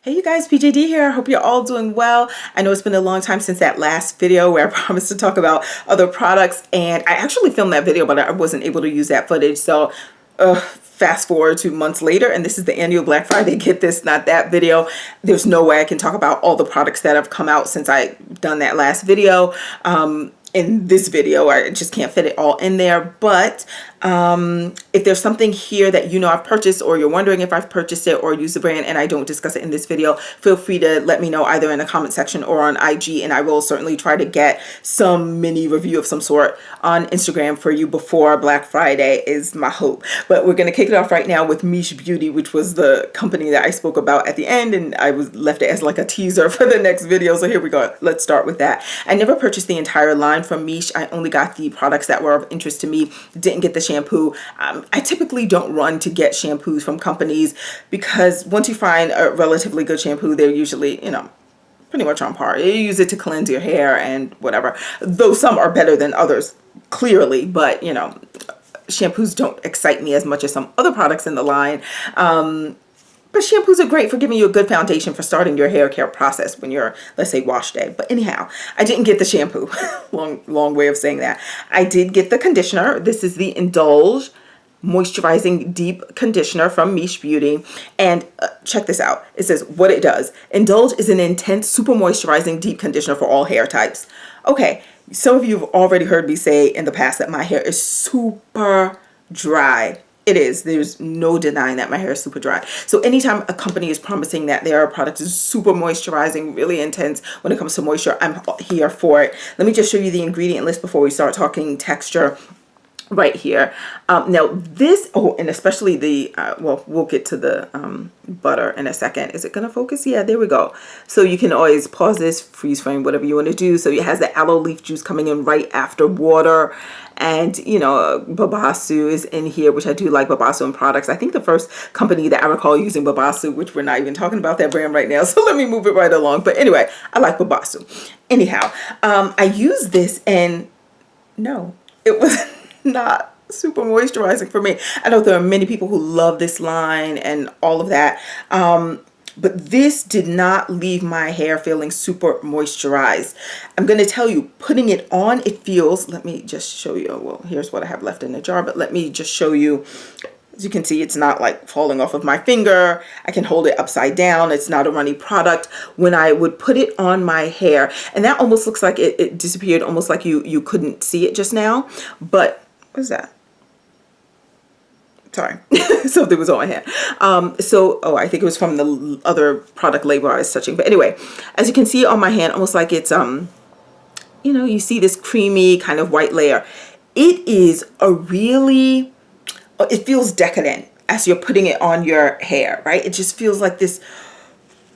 Hey you guys, PJD here. I hope you're all doing well. I know it's been a long time since that last video where I promised to talk about other products, and I actually filmed that video, but I wasn't able to use that footage. So fast forward to months later, and this is the annual Black Friday get this, not that video. There's no way I can talk about all the products that have come out since I done that last video. In this video, I just can't fit it all in there, but if there's something here that you know I've purchased, or you're wondering if I've purchased it or used the brand and I don't discuss it in this video, feel free to let me know either in the comment section or on IG, and I will certainly try to get some mini review of some sort on Instagram for you before Black Friday is my hope. But we're going to kick it off right now with Miche Beauty, which was the company that I spoke about at the end, and I was left it as like a teaser for the next video. So here we go. Let's start with that. I never purchased the entire line from Miche. I only got the products that were of interest to me. Didn't get the shampoo. I typically don't run to get shampoos from companies because once you find a relatively good shampoo, they're usually, you know, pretty much on par. You use it to cleanse your hair and whatever. Though some are better than others, clearly, but you know, shampoos don't excite me as much as some other products in the line. But shampoos are great for giving you a good foundation for starting your hair care process when you're, let's say, wash day. But anyhow, I didn't get the shampoo. long way of saying that. I did get the conditioner. This is the Indulge Moisturizing Deep Conditioner from Miche Beauty. And check this out. It says what it does. Indulge is an intense, super moisturizing deep conditioner for all hair types. Okay, some of you have already heard me say in the past that my hair is super dry. It is. There's no denying that my hair is super dry. So anytime a company is promising that their product is super moisturizing, really intense when it comes to moisture, I'm here for it. Let me just show you the ingredient list before we start talking texture right here. Now this, oh, and especially the, well, we'll get to the butter in a second. Is it going to focus? Yeah, there we go. So you can always pause this, freeze frame, whatever you want to do. So it has the aloe leaf juice coming in right after water. And, you know, Babasu is in here, which I do like Babasu in products. I think the first company that I recall using Babasu, which we're not even talking about that brand right now. So let me move it right along. But anyway, I like Babasu. Anyhow, I use this and no, it was not super moisturizing for me. I know there are many people who love this line and all of that. But this did not leave my hair feeling super moisturized. I'm going to tell you, putting it on, it feels, let me just show you. Well, here's what I have left in the jar, but let me just show you. As you can see, it's not like falling off of my finger. I can hold it upside down. It's not a runny product. When I would put it on my hair, and that almost looks like it disappeared, almost like you couldn't see it just now. But what is that? Sorry, something was on my hand. Oh, I think it was from the other product label I was touching. But anyway, as you can see on my hand, almost like it's, you know, you see this creamy kind of white layer. It is a really, it feels decadent as you're putting it on your hair, right? It just feels like this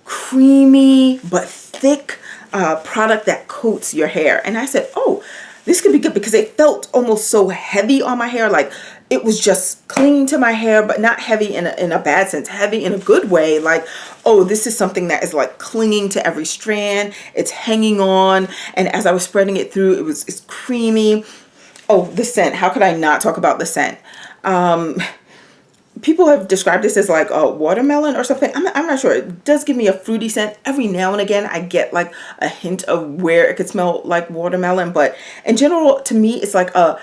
creamy but thick product that coats your hair. And I said, oh, this could be good because it felt almost so heavy on my hair, like it was just clinging to my hair, but not heavy in a bad sense, heavy in a good way. Like, oh, this is something that is like clinging to every strand. It's hanging on. And as I was spreading it through, it's creamy. Oh, the scent. How could I not talk about the scent? People have described this as like a watermelon or something. I'm not sure. It does give me a fruity scent. Every now and again, I get like a hint of where it could smell like watermelon. But in general, to me, it's like a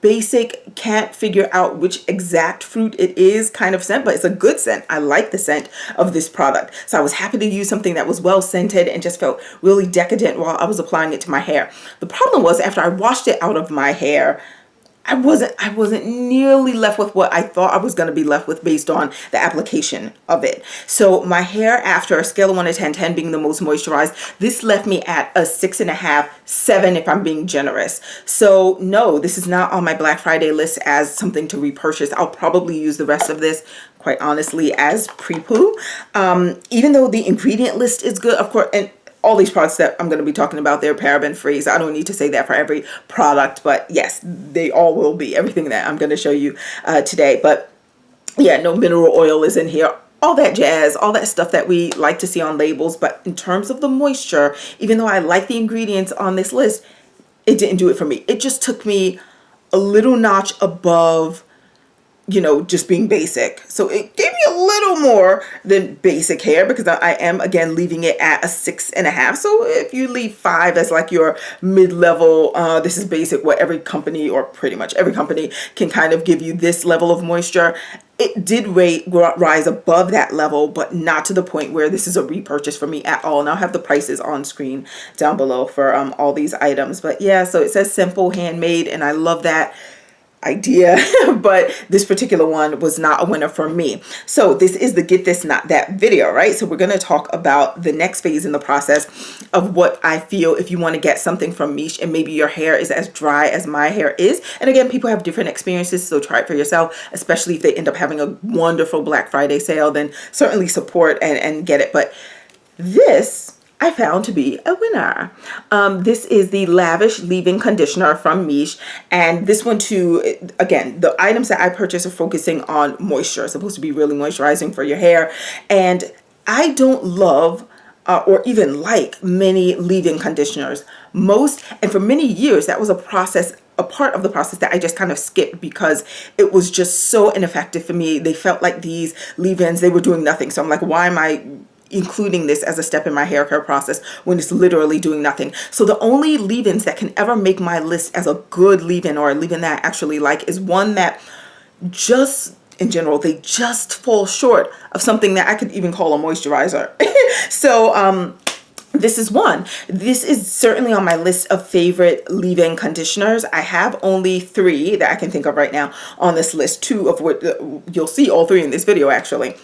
basic, can't figure out which exact fruit it is kind of scent, but it's a good scent. I like the scent of this product. So I was happy to use something that was well scented and just felt really decadent while I was applying it to my hair. The problem was after I washed it out of my hair, I wasn't nearly left with what I thought I was going to be left with based on the application of it. So my hair, after a scale of 1 to 10, 10 being the most moisturized, this left me at a 6.5, 7 if I'm being generous. So no, this is not on my Black Friday list as something to repurchase. I'll probably use the rest of this, quite honestly, as pre-poo. Even though the ingredient list is good, of course, and all these products that I'm going to be talking about, they're paraben free. So I don't need to say that for every product, but yes, they all will be, everything that I'm going to show you today. But yeah, no mineral oil is in here, all that jazz, all that stuff that we like to see on labels. But in terms of the moisture, even though I like the ingredients on this list, it didn't do it for me. It just took me a little notch above you know, just being basic. So it gave me a little more than basic hair because I am, again, leaving it at a 6.5. So if you leave 5 as like your mid-level, this is basic, what every company, or pretty much every company, can kind of give you this level of moisture. It did rise above that level, but not to the point where this is a repurchase for me at all. And I'll have the prices on screen down below for all these items. But yeah, so it says simple, handmade, and I love that idea. But this particular one was not a winner for me. So this is the Get This Not That video, right? So we're going to talk about the next phase in the process of what I feel if you want to get something from Miche and maybe your hair is as dry as my hair is. And again, people have different experiences, so try it for yourself, especially if they end up having a wonderful Black Friday sale, then certainly support and get it. But this I found to be a winner. This is the Lavish Leave-In Conditioner from Miche. And this one too, again, the items that I purchased are focusing on moisture. It's supposed to be really moisturizing for your hair. And I don't love or even like many leave-in conditioners. And for many years, that was a part of the process that I just kind of skipped because it was just so ineffective for me. They felt like these leave-ins, they were doing nothing. So I'm like, why am I including this as a step in my hair care process when it's literally doing nothing? So the only leave-ins that can ever make my list as a good leave-in or a leave-in that I actually like is one that just, in general, they just fall short of something that I could even call a moisturizer. So this is one. This is certainly on my list of favorite leave-in conditioners. I have only 3 that I can think of right now on this list, 2 of which you'll see all 3 in this video actually.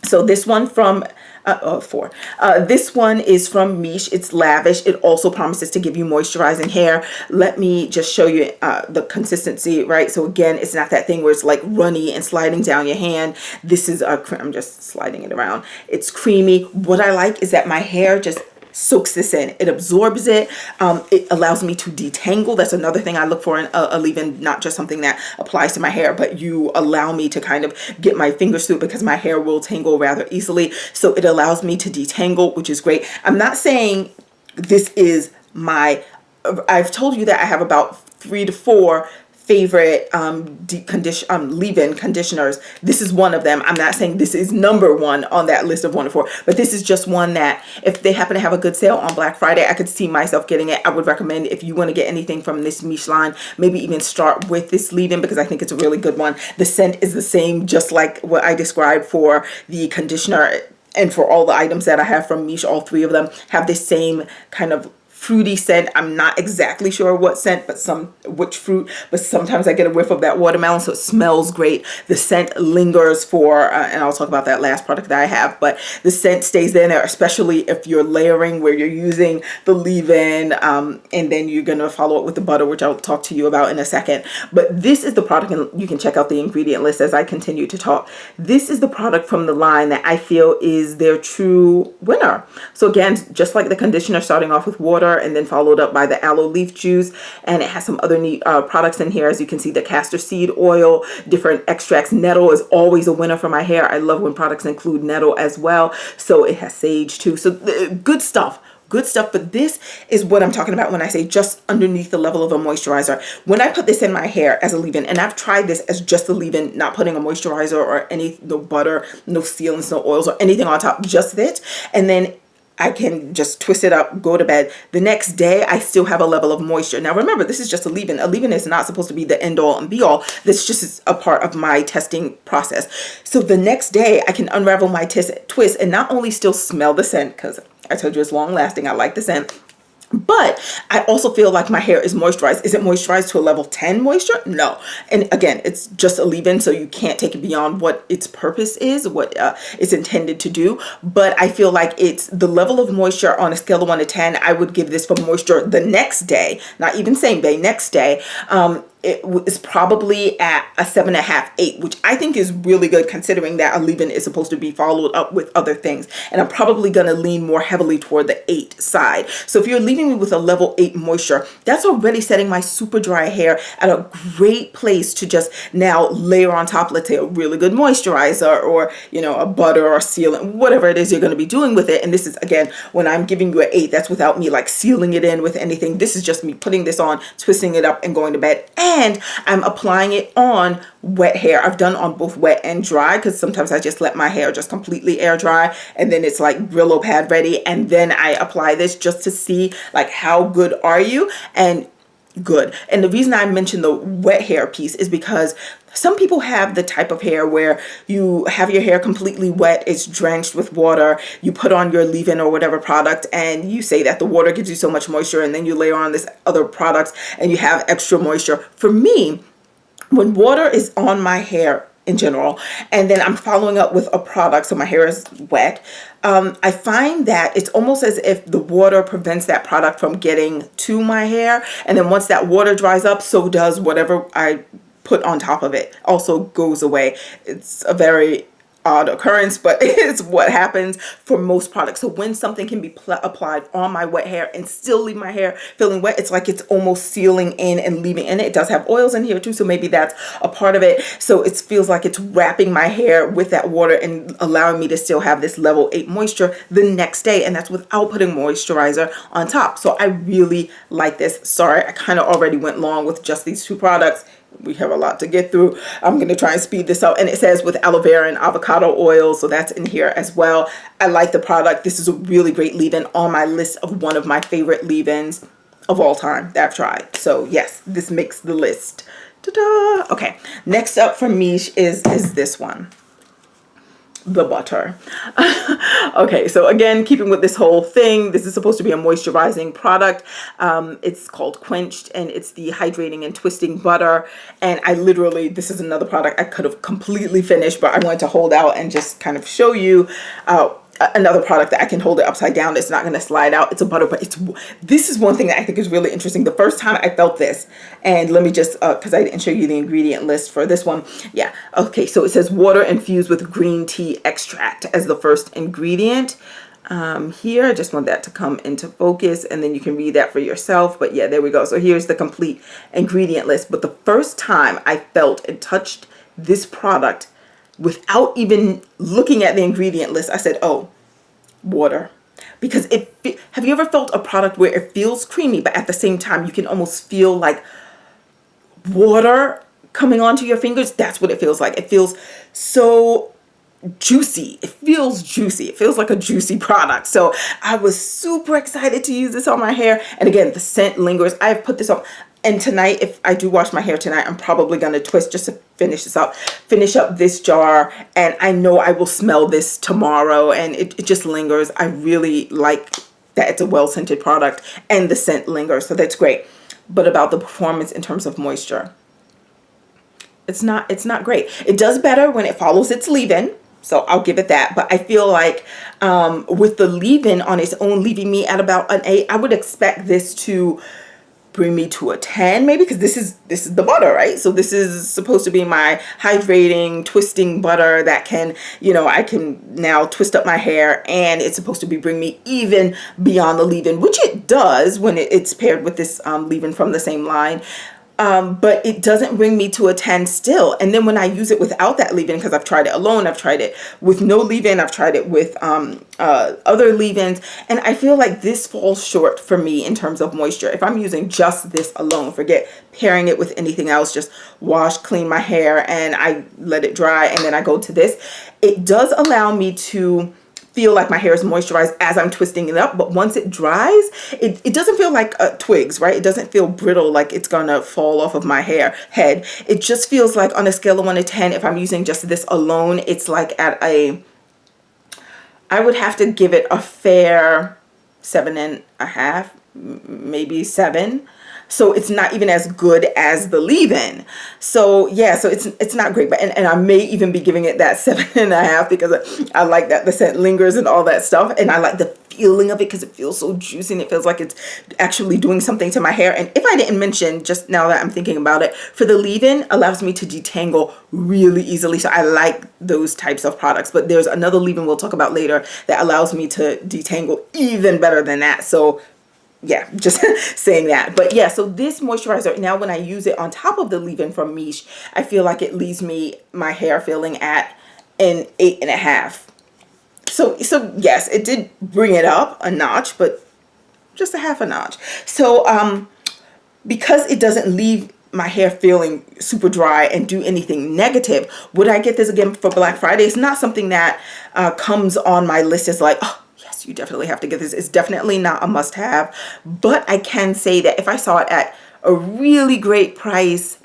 So this one from 4. This one is from Miche. It's Lavish. It also promises to give you moisturizing hair. Let me just show you the consistency, right? So again, it's not that thing where it's like runny and sliding down your hand. This is I'm just sliding it around. It's creamy. What I like is that my hair just soaks this in. It absorbs it. It allows me to detangle. That's another thing I look for in a leave-in, not just something that applies to my hair, but you allow me to kind of get my fingers through it because my hair will tangle rather easily. So it allows me to detangle, which is great. I'm not saying this is I've told you that I have about 3 to 4 favorite leave-in conditioners. This is one of them. I'm not saying this is number 1 on that list of 1 to 4, but this is just one that if they happen to have a good sale on Black Friday, I could see myself getting it. I would recommend, if you want to get anything from this Miche line, maybe even start with this leave-in because I think it's a really good one. The scent is the same, just like what I described for the conditioner and for all the items that I have from Miche. All 3 of them have the same kind of fruity scent. I'm not exactly sure what scent, but which fruit, but sometimes I get a whiff of that watermelon, so it smells great. The scent lingers for, and I'll talk about that last product that I have, but the scent stays in there, especially if you're layering where you're using the leave-in, and then you're going to follow it with the butter, which I'll talk to you about in a second. But this is the product, and you can check out the ingredient list as I continue to talk. This is the product from the line that I feel is their true winner. So again, just like the conditioner, starting off with water and then followed up by the aloe leaf juice, and it has some other neat products in here. As you can see, the castor seed oil, different extracts. Nettle is always a winner for my hair. I love when products include nettle as well. So it has sage too. So good stuff. Good stuff. But this is what I'm talking about when I say just underneath the level of a moisturizer. When I put this in my hair as a leave-in, and I've tried this as just a leave-in, not putting a moisturizer or no butter, no sealants, no oils or anything on top, just it, and then I can just twist it up, go to bed. The next day, I still have a level of moisture. Now, remember, this is just a leave-in. A leave-in is not supposed to be the end-all and be-all. This just is a part of my testing process. So the next day, I can unravel my twist and not only still smell the scent, because I told you it's long-lasting. I like the scent. But I also feel like my hair is moisturized. Is it moisturized to a level 10 moisture? No. And again, it's just a leave-in, so you can't take it beyond what its purpose is, what it's intended to do. But I feel like it's the level of moisture on a scale of 1 to 10. I would give this for moisture the next day, not even same day, next day. It is probably at a 7.5, 8, which I think is really good considering that a leave-in is supposed to be followed up with other things. And I'm probably going to lean more heavily toward the 8 side. So if you're leaving me with a level 8 moisture, that's already setting my super dry hair at a great place to just now layer on top, let's say, a really good moisturizer or, you know, a butter or sealant, whatever it is you're going to be doing with it. And this is, again, when I'm giving you an 8, that's without me like sealing it in with anything. This is just me putting this on, twisting it up and going to bed. and I'm applying it on wet hair. I've done on both wet and dry, because sometimes I just let my hair just completely air dry and then it's like Brillo pad ready, and then I apply this just to see like how good are you. And good. And the reason I mentioned the wet hair piece is because some people have the type of hair where you have your hair completely wet, it's drenched with water, you put on your leave-in or whatever product, and you say that the water gives you so much moisture, and then you layer on this other products and you have extra moisture. For me, when water is on my hair in general, and then I'm following up with a product, so my hair is wet, I find that it's almost as if the water prevents that product from getting to my hair, and then once that water dries up, so does whatever I put on top of it also goes away. It's a very odd occurrence, but it's what happens for most products. So when something can be applied on my wet hair and still leave my hair feeling wet, it's like it's almost sealing in and leaving in. It does have oils in here too, so maybe that's a part of it. So it feels like it's wrapping my hair with that water and allowing me to still have this level 8 moisture the next day, and that's without putting moisturizer on top. So I really like this. Sorry, I kind of already went long with just these two products. We have a lot to get through. I'm going to try and speed this up. And it says with aloe vera and avocado oil, so that's in here as well. I like the product. This is a really great leave-in, on my list of one of my favorite leave-ins of all time that I've tried. So yes, this makes the list. Ta-da! Okay, next up from Miche is this one. The butter. Okay, so again, keeping with this whole thing, this is supposed to be a moisturizing product. It's called Quenched, and it's the hydrating and twisting butter. And I literally, this is another product I could have completely finished, but I wanted to hold out and just kind of show you another product that I can hold it upside down. It's not going to slide out. It's a butter, but this is one thing that I think is really interesting. The first time I felt this, and let me just, because I didn't show you the ingredient list for this one. Yeah. Okay. So it says water infused with green tea extract as the first ingredient. Here, I just want that to come into focus, and then you can read that for yourself. But yeah, there we go. So here's the complete ingredient list. But the first time I felt and touched this product, without even looking at the ingredient list, I said, oh, water. Because have you ever felt a product where it feels creamy, but at the same time you can almost feel like water coming onto your fingers? That's what it feels like. It feels so juicy. It feels juicy. It feels like a juicy product. So I was super excited to use this on my hair. And again, the scent lingers. I've put this on. And tonight, if I do wash my hair tonight, I'm probably going to twist just to finish this up, finish up this jar. And I know I will smell this tomorrow, and it just lingers. I really like that it's a well-scented product and the scent lingers. So that's great. But about the performance in terms of moisture, it's not great. It does better when it follows its leave-in. So I'll give it that. But I feel like with the leave-in on its own, leaving me at about an 8, I would expect this to bring me to a 10 maybe, because this is the butter, right? So this is supposed to be my hydrating, twisting butter that can, you know, I can now twist up my hair, and it's supposed to be bring me even beyond the leave-in, which it does when it's paired with this leave-in from the same line. But it doesn't bring me to a 10 still. And then when I use it without that leave-in, because I've tried it alone, I've tried it with no leave-in, I've tried it with other leave-ins, and I feel like this falls short for me in terms of moisture. If I'm using just this alone, forget pairing it with anything else, just wash, clean my hair, and I let it dry, and then I go to this. It does allow me to feel like my hair is moisturized as I'm twisting it up, but once it dries, it doesn't feel like twigs, right? It doesn't feel brittle, like it's gonna fall off of my head. It just feels like, on a scale of 1 to 10, if I'm using just this alone, it's like at I would have to give it a fair 7.5, maybe 7. So it's not even as good as the leave-in. So yeah, so it's not great, but and I may even be giving it that 7.5 because I like that the scent lingers and all that stuff, and I like the feeling of it because it feels so juicy and it feels like it's actually doing something to my hair. And if I didn't mention, just now that I'm thinking about it, for the leave-in, allows me to detangle really easily. So I like those types of products, but there's another leave-in we'll talk about later that allows me to detangle even better than that. So yeah, just saying that. But yeah, so this moisturizer, now when I use it on top of the leave-in from Miche, I feel like it leaves my hair feeling at an 8.5. So yes, it did bring it up a notch, but just a half a notch. So because it doesn't leave my hair feeling super dry and do anything negative. Would I get this again for Black Friday? It's not something that comes on my list as like, oh, yes, you definitely have to get this. It's definitely not a must-have. But I can say that if I saw it at a really great price,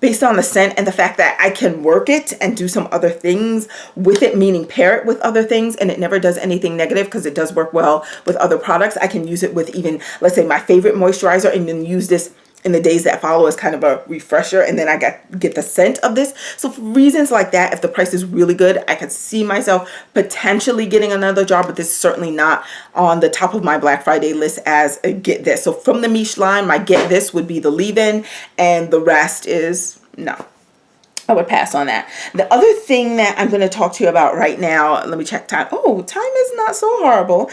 based on the scent and the fact that I can work it and do some other things with it, meaning pair it with other things, and it never does anything negative because it does work well with other products. I can use it with even, let's say, my favorite moisturizer, and then use this in the days that follow as kind of a refresher, and then I get the scent of this. So for reasons like that, if the price is really good, I could see myself potentially getting another jar, but this is certainly not on the top of my Black Friday list as a get this. So from the Miche line, my get this would be the Leavein, and the rest is no. I would pass on that. The other thing that I'm going to talk to you about right now, let me check time. Oh, time is not so horrible.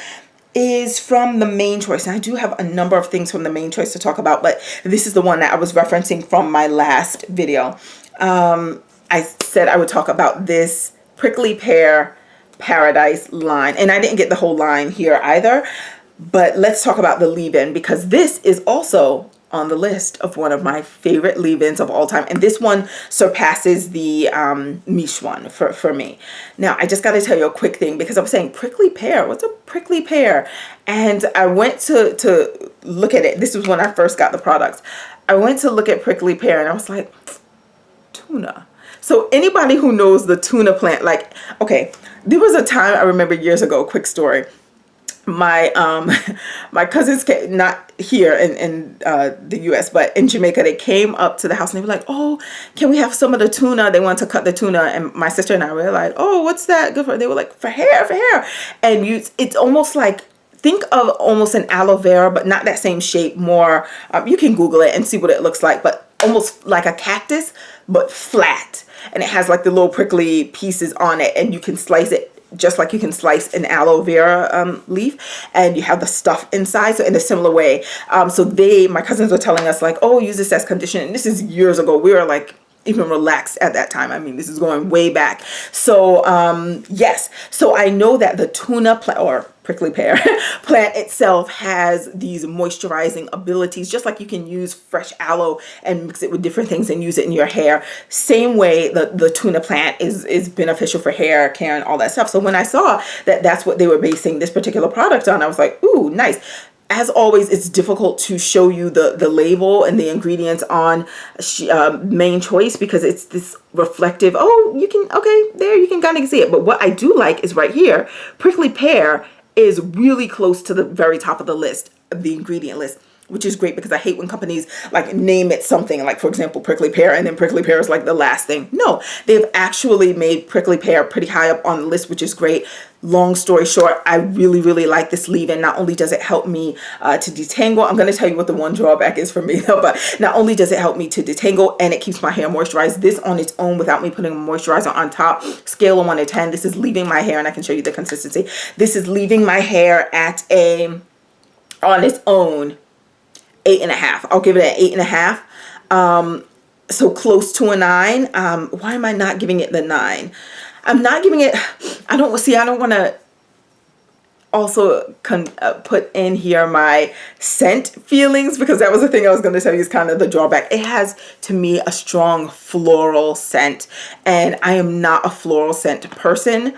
Is from the Main Choice. And I do have a number of things from the Main Choice to talk about, but this is the one that I was referencing from my last video. I said I would talk about this Prickly Pear Paradise line, and I didn't get the whole line here either, but let's talk about the leave-in, because this is also on the list of one of my favorite leave-ins of all time, and this one surpasses the Miche one for me. Now I just got to tell you a quick thing, because I was saying prickly pear, what's a prickly pear? And I went to look at it. This was when I first got the products. I went to look at prickly pear and I was like, tuna. So anybody who knows the tuna plant, like, okay, there was a time I remember years ago, quick story, my my cousins came, not here in the US, but in Jamaica, they came up to the house and they were like, oh, can we have some of the tuna? They wanted to cut the tuna, and my sister and I were like, oh, what's that good for? They were like, for hair. And it's almost like, think of almost an aloe vera, but not that same shape, more you can Google it and see what it looks like, but almost like a cactus but flat, and it has like the little prickly pieces on it, and you can slice it just like you can slice an aloe vera leaf, and you have the stuff inside. So in a similar way, so my cousins were telling us like, oh, use this as conditioner, and this is years ago. We were like even relaxed at that time. I mean, this is going way back. So yes, so I know that the tuna plant, or prickly pear plant itself, has these moisturizing abilities, just like you can use fresh aloe and mix it with different things and use it in your hair. Same way the tuna plant is beneficial for hair care and all that stuff. So when I saw that that's what they were basing this particular product on, I was like, ooh, nice. As always, it's difficult to show you the label and the ingredients on Main Choice, because it's this reflective, oh, you can, okay, there, you can kind of see it. But what I do like is right here, prickly pear is really close to the very top of the list, of the ingredient list, which is great, because I hate when companies like name it something, like for example prickly pear, and then prickly pear is like the last thing. No, they've actually made prickly pear pretty high up on the list, which is great. Long story short, I really like this leave-in. Not only does it help me to detangle, I'm going to tell you what the one drawback is for me though, but not only does it help me to detangle, and it keeps my hair moisturized. This on its own, without me putting a moisturizer on top, scale of 1 to 10, this is leaving my hair, and I can show you the consistency. This is leaving my hair at on its own, 8.5. I'll give it an 8.5. So close to a 9. Why am I not giving it the 9? I'm not giving it, I don't want to also put in here my scent feelings, because that was the thing I was going to tell you is kind of the drawback. It has, to me, a strong floral scent, and I am not a floral scent person.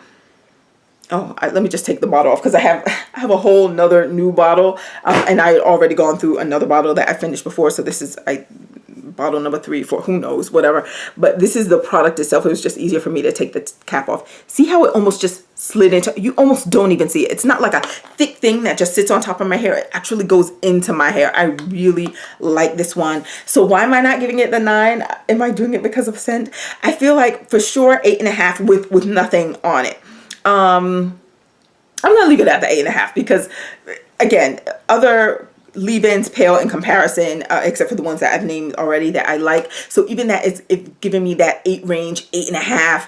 Oh, let me just take the bottle off, because I have a whole nother new bottle, and I had already gone through another bottle that I finished before. So this is bottle number 3, 4, who knows, whatever. But this is the product itself. It was just easier for me to take the cap off. See how it almost just slid into, you almost don't even see it. It's not like a thick thing that just sits on top of my hair. It actually goes into my hair. I really like this one. So why am I not giving it the 9? Am I doing it because of scent? I feel like for sure 8.5 with nothing on it. I'm gonna leave it at the 8.5, because again, other leave-ins pale in comparison, except for the ones that I've named already that I like. So even that is giving me that 8 range, 8.5,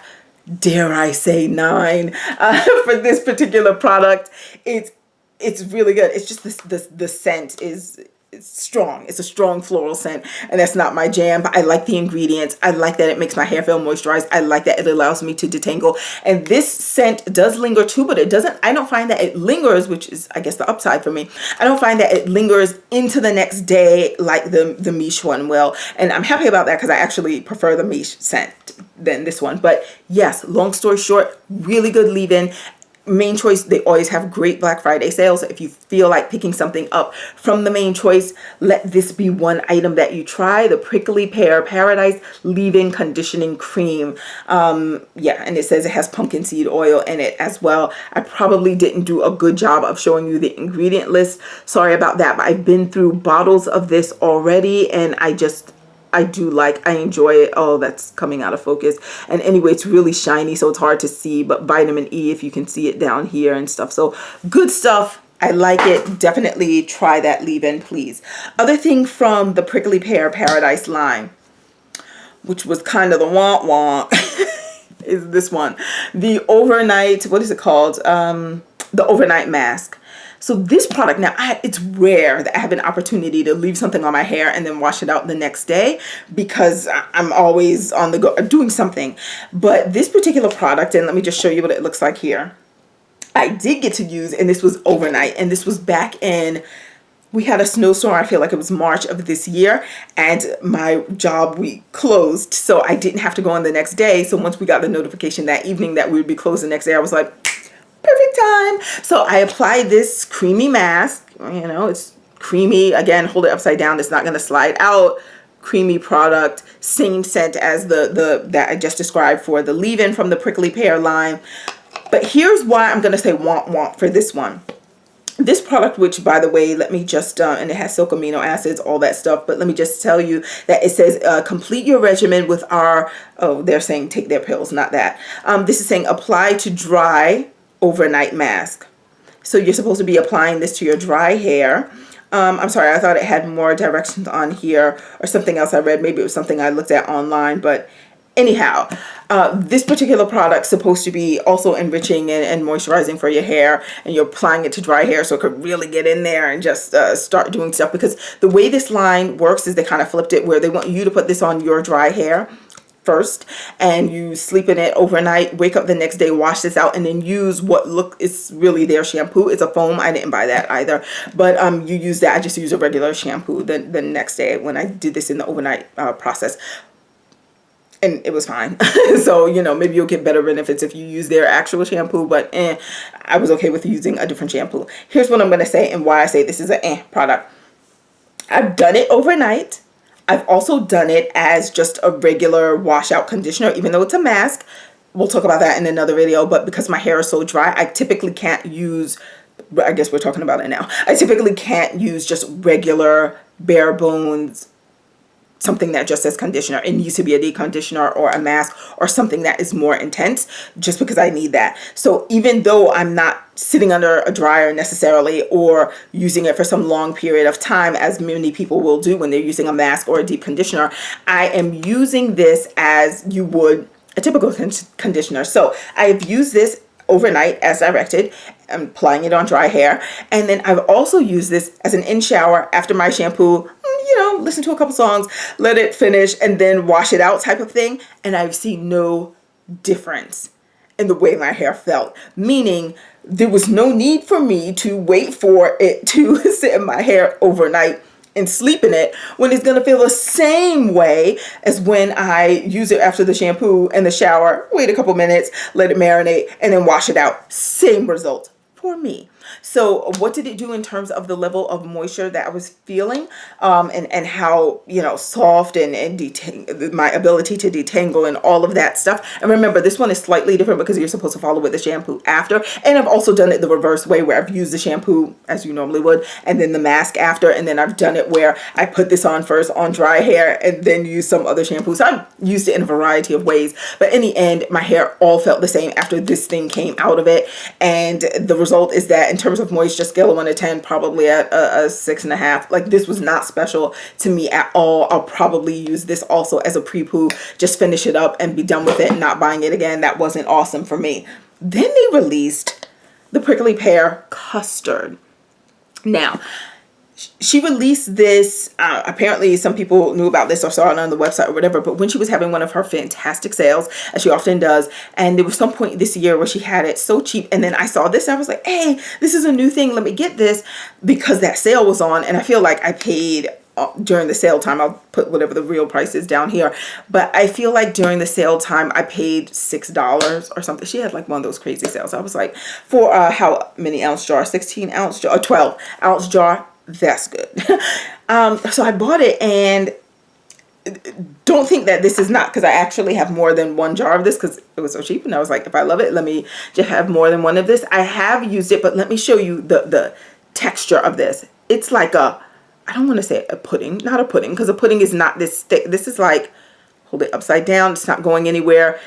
dare I say 9 for this particular product. It's really good. It's just the scent is strong. It's a strong floral scent, and that's not my jam, but I like the ingredients. I like that it makes my hair feel moisturized. I like that it allows me to detangle. And this scent does linger too, but it doesn't, I don't find that it lingers, which is, I guess, the upside for me. I don't find that it lingers into the next day like the Miche one will. And I'm happy about that because I actually prefer the Miche scent than this one. But yes, long story short, really good leave-in. Main Choice, they always have great Black Friday sales. If you feel like picking something up from the Main Choice, let this be one item that you try. The Prickly Pear Paradise Leave-In Conditioning Cream. Yeah, and it says it has pumpkin seed oil in it as well. I probably didn't do a good job of showing you the ingredient list. Sorry about that, but I've been through bottles of this already, and I enjoy it. Oh, that's coming out of focus. And anyway, it's really shiny, so it's hard to see, but vitamin E, if you can see it down here and stuff. So good stuff. I like it. Definitely try that leave-in, please. Other thing from the Prickly Pear Paradise line, which was kind of the wah-wah, is this one. The overnight, what is it called? The overnight mask. So this product, now it's rare that I have an opportunity to leave something on my hair and then wash it out the next day because I'm always on the go doing something. But this particular product, and let me just show you what it looks like here, I did get to use, and this was overnight, and this was back in, we had a snowstorm, I feel like it was March of this year, and my job, we closed, so I didn't have to go on the next day. So once we got the notification that evening that we would be closed the next day, I was like, perfect time. So I applied this creamy mask. You know, it's creamy. Again, hold it upside down. It's not going to slide out. Creamy product. Same scent as the that I just described for the leave-in from the Prickly Pear line. But here's why I'm going to say womp for this one. This product, which by the way, let me just, and it has silk amino acids, all that stuff, but let me just tell you that it says complete your regimen with our, oh, they're saying take their pills, not that. This is saying apply to dry overnight mask. So you're supposed to be applying this to your dry hair. I'm sorry, I thought it had more directions on here or something else I read. Maybe it was something I looked at online, but anyhow, this particular product's supposed to be also enriching and moisturizing for your hair, and you're applying it to dry hair so it could really get in there and just start doing stuff. Because the way this line works is they kind of flipped it where they want you to put this on your dry hair first, and you sleep in it overnight, wake up the next day, wash this out, and then use what is really their shampoo. It's a foam. I didn't buy that either, but you use that. I just use a regular shampoo the next day when I did this in the overnight process, and it was fine. So, you know, maybe you'll get better benefits if you use their actual shampoo, but I was okay with using a different shampoo. Here's what I'm going to say and why I say this is an product. I've done it overnight. I've also done it as just a regular washout conditioner, even though it's a mask. We'll talk about that in another video, but because my hair is so dry, I typically can't use, I guess we're talking about it now. I typically can't use just regular bare bones, something that just says conditioner. It needs to be a deep conditioner or a mask or something that is more intense, just because I need that. So even though I'm not sitting under a dryer necessarily or using it for some long period of time, as many people will do when they're using a mask or a deep conditioner, I am using this as you would a typical conditioner. So I've used this overnight as directed. I'm applying it on dry hair, and then I've also used this as an in shower after my shampoo, you know, listen to a couple songs, let it finish, and then wash it out type of thing. And I've seen no difference in the way my hair felt, meaning there was no need for me to wait for it to sit in my hair overnight and sleep in it when it's going to feel the same way as when I use it after the shampoo and the shower, wait a couple minutes, let it marinate, and then wash it out. Same result for me. So what did it do in terms of the level of moisture that I was feeling, and how, you know, soft and my ability to detangle and all of that stuff. And remember, this one is slightly different because you're supposed to follow with the shampoo after. And I've also done it the reverse way where I've used the shampoo as you normally would and then the mask after. And then I've done it where I put this on first on dry hair and then use some other shampoo. So I've used it in a variety of ways. But in the end, my hair all felt the same after this thing came out of it. And the result is that in terms of moisture, scale of 1 to 10, probably at a 6.5. Like, this was not special to me at all. I'll probably use this also as a pre-poo, just finish it up and be done with it, not buying it again. That wasn't awesome for me. Then they released the Prickly Pear Custard. Now, she released this, apparently some people knew about this or saw it on the website or whatever, but when she was having one of her fantastic sales, as she often does, and there was some point this year where she had it so cheap, and then I saw this, I was like, hey, this is a new thing, let me get this, because that sale was on, and I feel like I paid, during the sale time, I'll put whatever the real price is down here, but I feel like during the sale time, I paid $6 or something. She had like one of those crazy sales. I was like, for how many ounce jar? 16 ounce jar, or 12 ounce jar? That's good. So I bought it, and don't think that this is not, because I actually have more than one jar of this because it was so cheap, and I was like, if I love it, let me just have more than one of this. I have used it, but let me show you the texture of this. It's like a, I don't want to say a pudding, not a pudding, because a pudding is not this thick. This is like, hold it upside down, it's not going anywhere.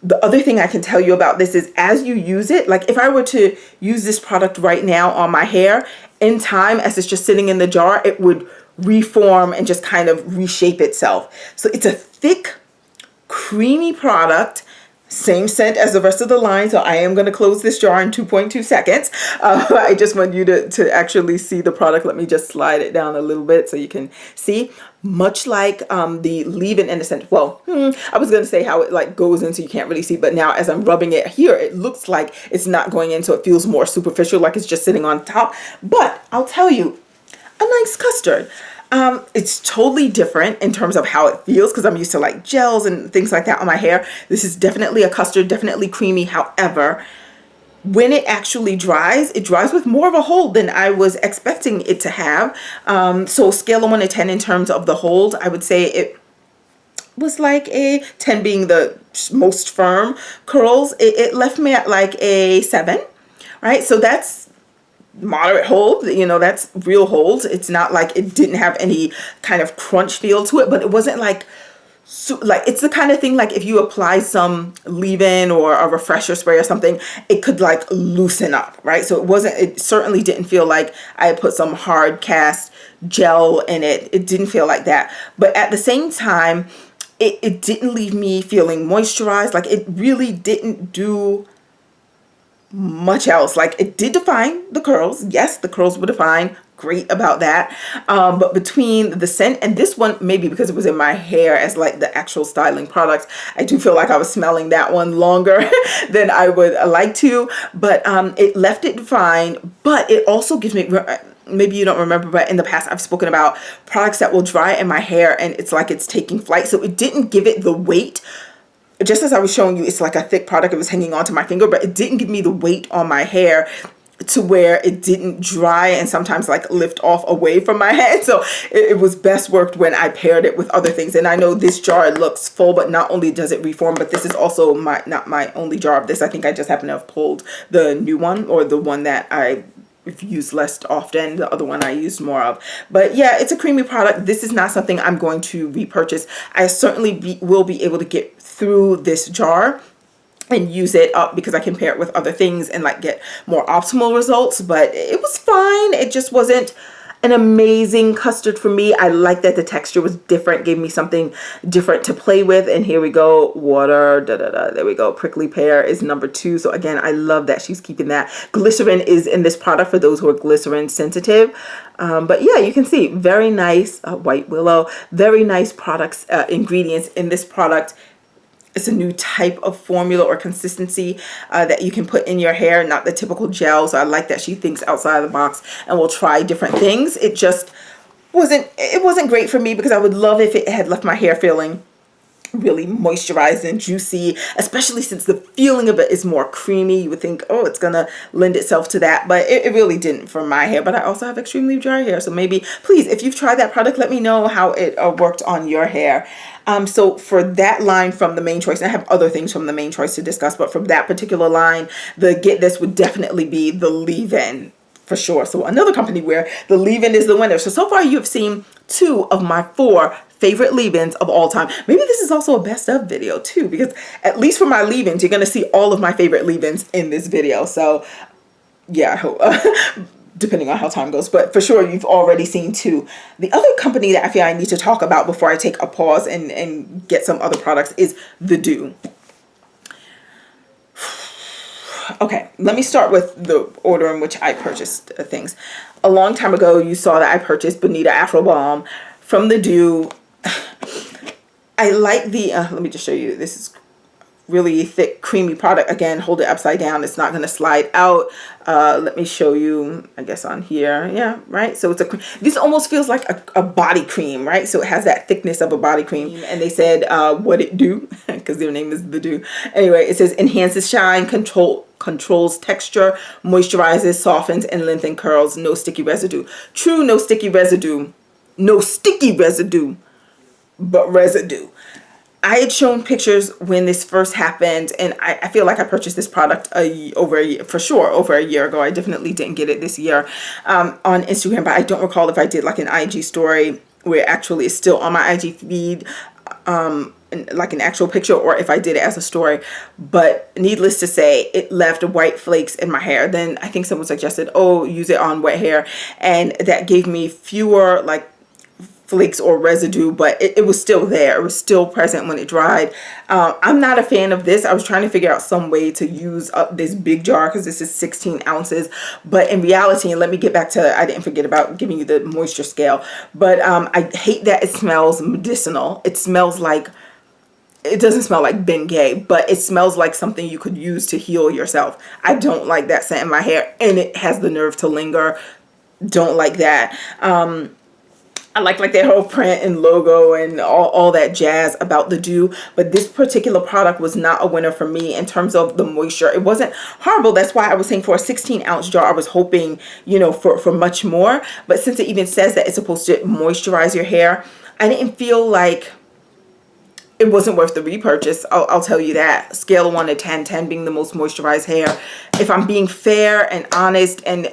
The other thing I can tell you about this is, as you use it, like if I were to use this product right now on my hair, in time, as it's just sitting in the jar, it would reform and just kind of reshape itself. So it's a thick, creamy product. Same scent as the rest of the line, so I am going to close this jar in 2.2 seconds. I just want you to actually see the product. Let me just slide it down a little bit so you can see. Much like the leave-in in the scent. Well, I was going to say how it like goes in so you can't really see, but now as I'm rubbing it here, it looks like it's not going in, so it feels more superficial, like it's just sitting on top. But I'll tell you, a nice custard. It's totally different in terms of how it feels, because I'm used to like gels and things like that on my hair. This is definitely a custard, definitely creamy. However, when it actually dries, it dries with more of a hold than I was expecting it to have. So scale of 1 to 10 in terms of the hold, I would say it was like a 10 being the most firm curls. It left me at like a 7, right? So that's moderate hold, you know, that's real hold. It's not like it didn't have any kind of crunch feel to it, but it wasn't like, so, like it's the kind of thing like if you apply some leave-in or a refresher spray or something, it could like loosen up, right? So it certainly didn't feel like I had put some hard cast gel in it. It didn't feel like that. But at the same time, it didn't leave me feeling moisturized. Like it really didn't do much else. Like it did define the curls. Yes, the curls were defined. Great about that. But between the scent and this one, maybe because it was in my hair as like the actual styling products, I do feel like I was smelling that one longer than I would like to. But it left it defined. But it also gives me, maybe you don't remember, but in the past I've spoken about products that will dry in my hair and it's like it's taking flight. So it didn't give it the weight. Just as I was showing you, it's like a thick product. It was hanging onto my finger, but it didn't give me the weight on my hair to where it didn't dry and sometimes like lift off away from my head. So it was best worked when I paired it with other things. And I know this jar looks full, but not only does it reform, but this is also not my only jar of this. I think I just happen to have pulled the new one, or the one that I used less often. The other one I used more of. But yeah, it's a creamy product. This is not something I'm going to repurchase. I certainly will be able to get through this jar and use it up because I can pair it with other things and like get more optimal results. But it was fine. It just wasn't an amazing custard for me. I like that the texture was different, gave me something different to play with. And here we go, water, there we go. Prickly pear is number 2. So again, I love that she's keeping that. Glycerin is in this product for those who are glycerin sensitive. But yeah, you can see very nice white willow, very nice products, ingredients in this product. It's a new type of formula or consistency that you can put in your hair, not the typical gel. So I like that she thinks outside of the box and will try different things. It just wasn't great for me because I would love if it had left my hair feeling really moisturized and juicy, especially since the feeling of it is more creamy. You would think, oh, it's gonna lend itself to that, but it really didn't for my hair. But I also have extremely dry hair, so maybe, please, if you've tried that product, let me know how it worked on your hair. So for that line from the Main Choice, I have other things from the Main Choice to discuss, but from that particular line, the Get This would definitely be the Leavein for sure. So another company where the Leavein is the winner. So far you have seen 2 of my 4 favorite leave-ins of all time. Maybe this is also a best of video too, because at least for my leave-ins, you're going to see all of my favorite leave-ins in this video. So yeah, I hope, depending on how time goes, but for sure you've already seen 2. The other company that I feel I need to talk about before I take a pause and get some other products is The Dew. Okay, let me start with the order in which I purchased things. A long time ago, you saw that I purchased Bonita Afro Balm from the Dew. I like the, let me just show you. This is really thick, creamy product. Again, hold it upside down. It's not going to slide out. Let me show you, I guess, on here. Yeah, right? So it's this almost feels like a body cream, right? So it has that thickness of a body cream. And they said what it do, because their name is the Dew. Anyway, it says enhances shine, controls texture, moisturizes, softens, and lengthens curls. No sticky residue. True, no sticky residue. No sticky residue, but residue. I had shown pictures when this first happened, and I feel like I purchased this product over a year ago. I definitely didn't get it this year on Instagram, but I don't recall if I did like an IG story where it actually is still on my IG feed, like an actual picture, or if I did it as a story. But needless to say, it left white flakes in my hair. Then I think someone suggested, oh, use it on wet hair, and that gave me fewer like flakes or residue, but it was still there. It was still present when it dried. I'm not a fan of this. I was trying to figure out some way to use up this big jar because this is 16 ounces. But in reality, and let me get back to, I didn't forget about giving you the moisture scale, but I hate that it smells medicinal. It smells like, it doesn't smell like Bengay, but it smells like something you could use to heal yourself. I don't like that scent in my hair, and it has the nerve to linger. Don't like that. I like their whole print and logo and all that jazz about the Dew, but this particular product was not a winner for me in terms of the moisture. It wasn't horrible. That's why I was saying for a 16-ounce jar, I was hoping, you know, for much more. But since it even says that it's supposed to moisturize your hair, I didn't feel like it wasn't worth the repurchase. I'll tell you that. Scale of 1 to 10, 10 being the most moisturized hair. If I'm being fair and honest and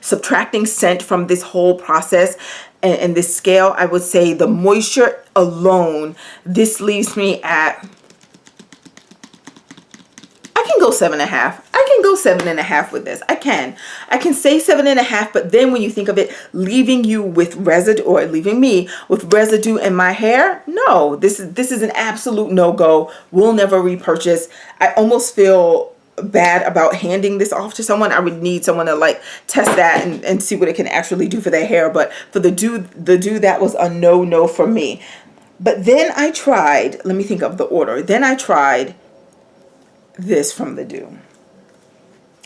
subtracting scent from this whole process and this scale, I would say the moisture alone, this leaves me at, I can go 7.5. I can go 7.5 with this. I can say 7.5, but then when you think of it, leaving you with residue, or leaving me with residue in my hair, no, this is an absolute no-go. We'll never repurchase. I almost feel bad about handing this off to someone. I would need someone to like test that and see what it can actually do for their hair. But for the Dew, that was a no for me. But then I tried, let me think of the order. Then I tried this from the Dew.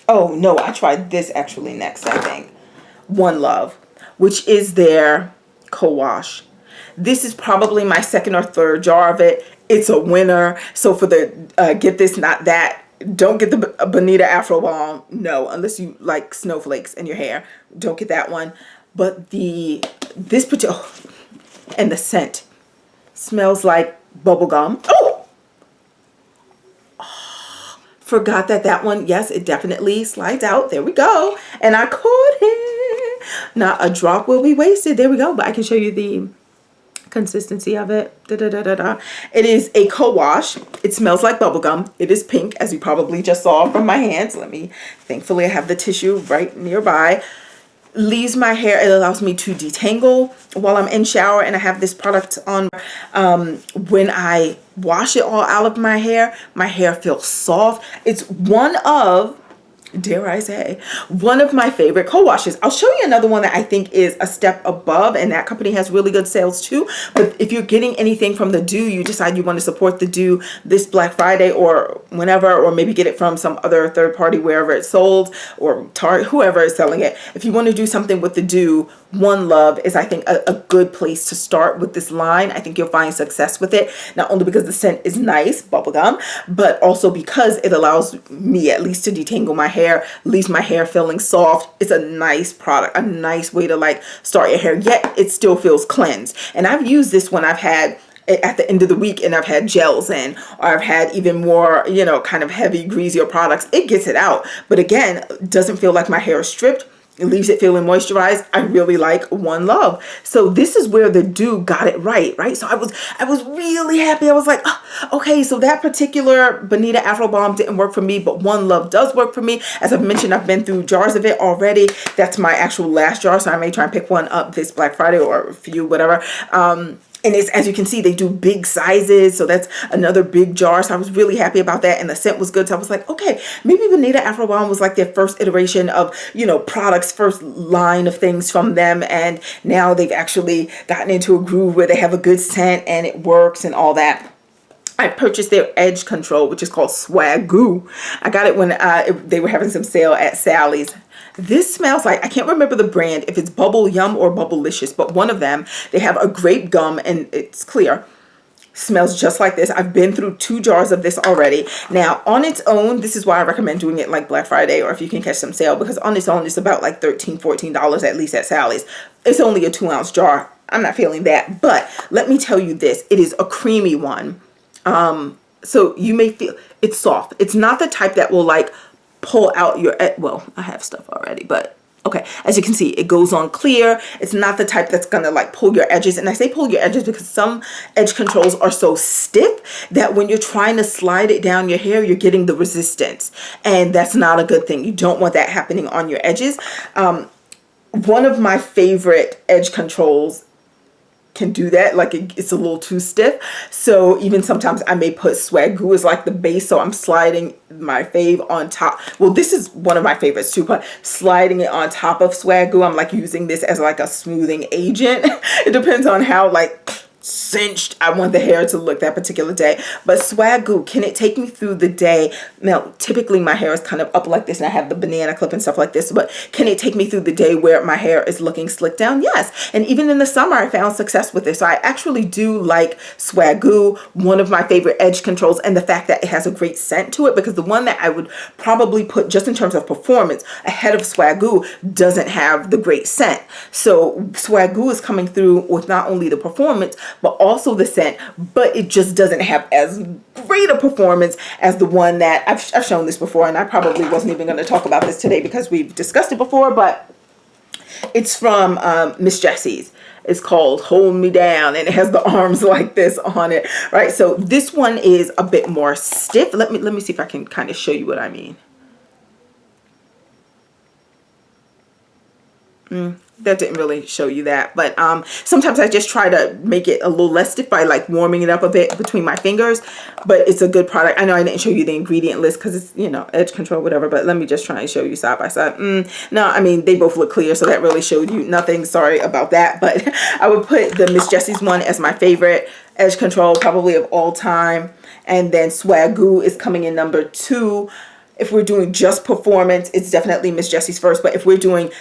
Oh no, I tried this actually next, I think. One Love, which is their co-wash. This is probably my second or third jar of it. It's a winner. So for the get this, not that, don't get the Bonita Afro Balm. No, unless you like snowflakes in your hair. Don't get that one. But this particular, and the scent smells like bubble gum. Oh! Forgot that one, yes, it definitely slides out. There we go. And I caught it. Not a drop will be wasted. There we go. But I can show you the consistency of it. It is a co-wash. It smells like bubblegum. It is pink, as you probably just saw from my hands. Thankfully I have the tissue right nearby. Leaves my hair, it allows me to detangle while I'm in shower, and I have this product on. When I wash it all out of my hair feels soft. It's one of, dare I say, one of my favorite co-washes. I'll show you another one that I think is a step above, and that company has really good sales too. But if you're getting anything from the Dew, you decide you want to support the Dew this Black Friday or whenever, or maybe get it from some other third party wherever it's sold, or Target, whoever is selling it. If you want to do something with the Dew, One Love is, I think, a good place to start with this line. I think you'll find success with it, not only because the scent is nice, bubblegum, but also because it allows me at least to detangle my hair, leaves my hair feeling soft. It's a nice product, a nice way to like start your hair, yet it still feels cleansed. And I've used this when I've had at the end of the week and I've had gels in, or I've had even more, you know, kind of heavy, greasier products. It gets it out, but again, doesn't feel like my hair is stripped. It leaves it feeling moisturized. I really like One Love. So this is where the Dew got it right? So I was really happy. I was like, oh, okay, so that particular Bonita Afro Balm didn't work for me, but One Love does work for me. As I've mentioned, I've been through jars of it already. That's my actual last jar, so I may try and pick one up this Black Friday, or a few, whatever. And it's, as you can see, they do big sizes. So that's another big jar. So I was really happy about that. And the scent was good. So I was like, okay, maybe Bonita Afro Balm was like their first iteration of, you know, products, first line of things from them. And now they've actually gotten into a groove where they have a good scent and it works and all that. I purchased their edge control, which is called Swagoo. I got it when they were having some sale at Sally's. This smells like, I can't remember the brand, if it's Bubble Yum or Bubblicious, but one of them, they have a grape gum and it's clear. Smells just like this. I've been through 2 jars of this already. Now, on its own, this is why I recommend doing it like Black Friday or if you can catch some sale, because on its own, it's about like $13, $14 at least at Sally's. It's only a 2-ounce jar. I'm not feeling that, but let me tell you this. It is a creamy one. So you may feel it's soft. It's not the type that will like pull out your, well, I have stuff already, but okay. As you can see, it goes on clear. It's not the type that's gonna like pull your edges. And I say pull your edges because some edge controls are so stiff that when you're trying to slide it down your hair, you're getting the resistance. And that's not a good thing. You don't want that happening on your edges. One of my favorite edge controls can do that, like it's a little too stiff, so even sometimes I may put Swagoo as like the base, so I'm sliding my fave on top. Well, this is one of my favorites too, but sliding it on top of Swagoo, I'm like using this as like a smoothing agent. It depends on how like cinched I want the hair to look that particular day. But Swagoo, can it take me through the day? Now, typically my hair is kind of up like this and I have the banana clip and stuff like this, but can it take me through the day where my hair is looking slicked down? Yes. And even in the summer, I found success with this. So I actually do like Swagoo, one of my favorite edge controls, and the fact that it has a great scent to it, because the one that I would probably put just in terms of performance ahead of Swagoo doesn't have the great scent. So Swagoo is coming through with not only the performance, but also the scent, but it just doesn't have as great a performance as the one that I've shown this before, and I probably wasn't even going to talk about this today because we've discussed it before, but it's from Miss Jessie's. It's called Hold Me Down, and it has the arms like this on it, right? So this one is a bit more stiff. Let me see if I can kind of show you what I mean. That didn't really show you that, but sometimes I just try to make it a little less stiff by like warming it up a bit between my fingers. But it's a good product. I know I didn't show you the ingredient list because it's, you know, edge control, whatever, but let me just try and show you side by side. No, I mean, they both look clear, so that really showed you nothing. Sorry about that, but I would put the Miss Jessie's one as my favorite edge control probably of all time, and then Swagoo is coming in number 2. If we're doing just performance, it's definitely Miss Jessie's first, but if we're doing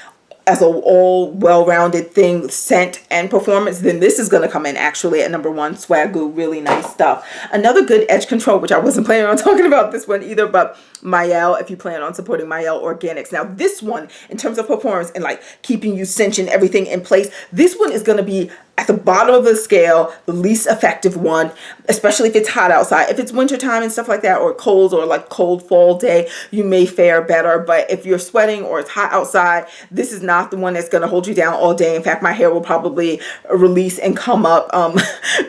as a all well-rounded thing, scent and performance, then this is going to come in actually at number 1, Swagoo. Really nice stuff. Another good edge control, which I wasn't planning on talking about this one either, but Mayel, if you plan on supporting Mayel Organics. Now this one, in terms of performance and like keeping you cinching everything in place, this one is going to be at the bottom of the scale, the least effective one, especially if it's hot outside. If it's wintertime and stuff like that, or cold, or like cold fall day, you may fare better. But if you're sweating or it's hot outside, this is not the one that's going to hold you down all day. In fact, my hair will probably release and come up,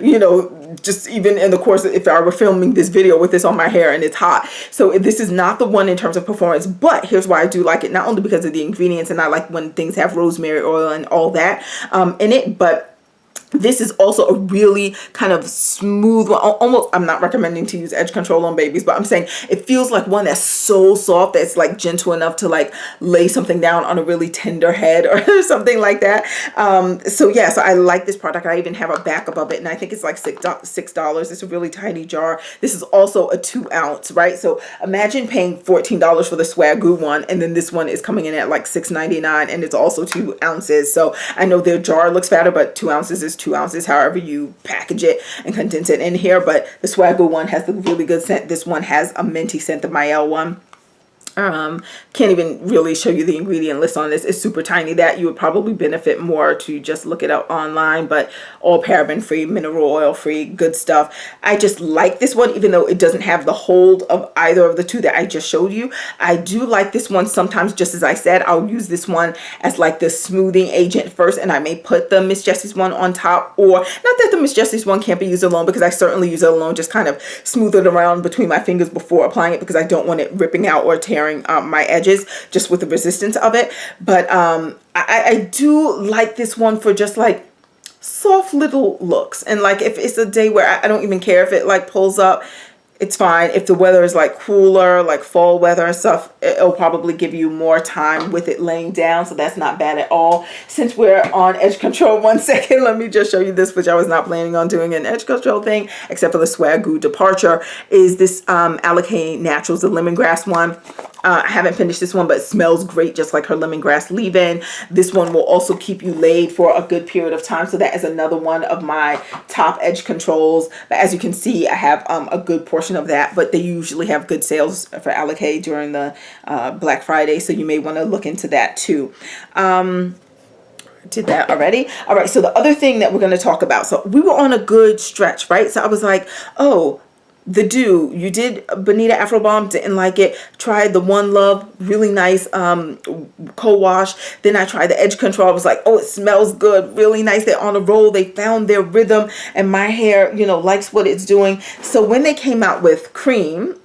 you know, just even in the course of, if I were filming this video with this on my hair and it's hot. So this is not the one in terms of performance, but here's why I do like it. Not only because of the ingredients, and I like when things have rosemary oil and all that in it, but this is also a really kind of smooth one. Almost, I'm not recommending to use edge control on babies, but I'm saying it feels like one that's so soft that's like gentle enough to like lay something down on a really tender head or something like that. So yeah, so I like this product. I even have a backup of it, and I think it's like $6. It's a really tiny jar. This is also a 2-ounce, right? So imagine paying $14 for the Swagoo one, and then this one is coming in at like $6.99, and it's also 2 ounces. So I know their jar looks fatter, but 2 ounces is 2 ounces, however you package it and condense it in here. But the Swagoo one has the really good scent. This one has a minty scent, the Mayel one. Can't even really show you the ingredient list on this. It's super tiny. That you would probably benefit more to just look it up online, but all paraben free, mineral oil free, good stuff. I just like this one, even though it doesn't have the hold of either of the two that I just showed you. I do like this one sometimes. Just as I said, I'll use this one as like the smoothing agent first, and I may put the Miss Jessie's one on top, or not that the Miss Jessie's one can't be used alone, because I certainly use it alone, just kind of smooth it around between my fingers before applying it, because I don't want it ripping out or tearing my edges just with the resistance of it. But I do like this one for just like soft little looks. And like if it's a day where I don't even care if it like pulls up, it's fine. If the weather is like cooler, like fall weather and stuff, it'll probably give you more time with it laying down. So that's not bad at all. Since we're on edge control, 1 second, let me just show you this, which I was not planning on doing an edge control thing, except for the Swagoo departure, is this Alakae Naturals, the lemongrass one. I haven't finished this one, but it smells great, just like her lemongrass leave-in. This one will also keep you laid for a good period of time. So that is another one of my top edge controls. But as you can see, I have a good portion of that, but they usually have good sales for Alakae during the Black Friday. So you may want to look into that too. Did that already. All right. So the other thing that we're going to talk about. So we were on a good stretch, right? So I was like, oh, the Dew, you did Bonita Afro Balm, didn't like it. Tried the One Love, really nice co-wash. Then I tried the Edge Control. I was like, oh, it smells good, really nice. They're on a roll. They found their rhythm, and my hair, you know, likes what it's doing. So when they came out with cream,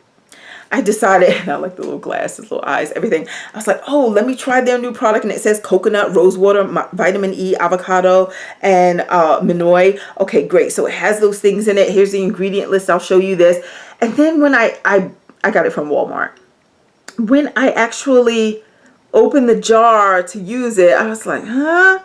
I decided, and I like the little glasses, little eyes, everything. I was like, oh, let me try their new product. And it says coconut, rosewater, vitamin E, avocado, and Minoi. Okay, great. So it has those things in it. Here's the ingredient list. I'll show you this. And then when I got it from Walmart. When I actually opened the jar to use it, I was like, huh?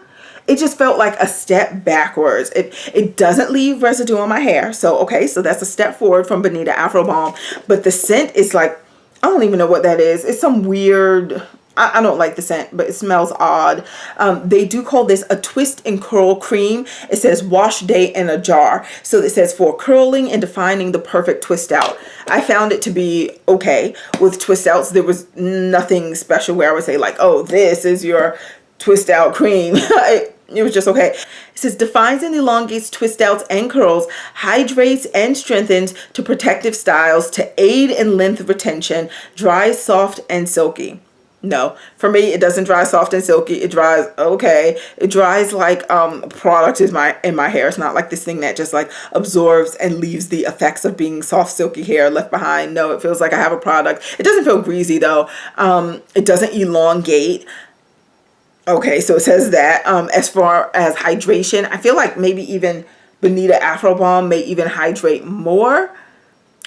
It just felt like a step backwards. It doesn't leave residue on my hair. So, okay, so that's a step forward from Bonita Afro Balm. But the scent is like, I don't even know what that is. It's some weird, I don't like the scent, but it smells odd. They do call this a twist and curl cream. It says wash day in a jar. So it says for curling and defining the perfect twist out. I found it to be okay with twist outs. There was nothing special where I would say like, oh, this is your twist out cream. It was just okay. It says defines and elongates twist outs and curls, hydrates and strengthens to protective styles to aid in length retention, dries soft and silky. No, for me, it doesn't dry soft and silky. It dries okay. It dries like product is in my hair. It's not like this thing that just like absorbs and leaves the effects of being soft, silky hair left behind. No, it feels like I have a product. It doesn't feel greasy though. It doesn't elongate. Okay, so it says that as far as hydration, I feel like maybe even Bonita Afro Balm may even hydrate more,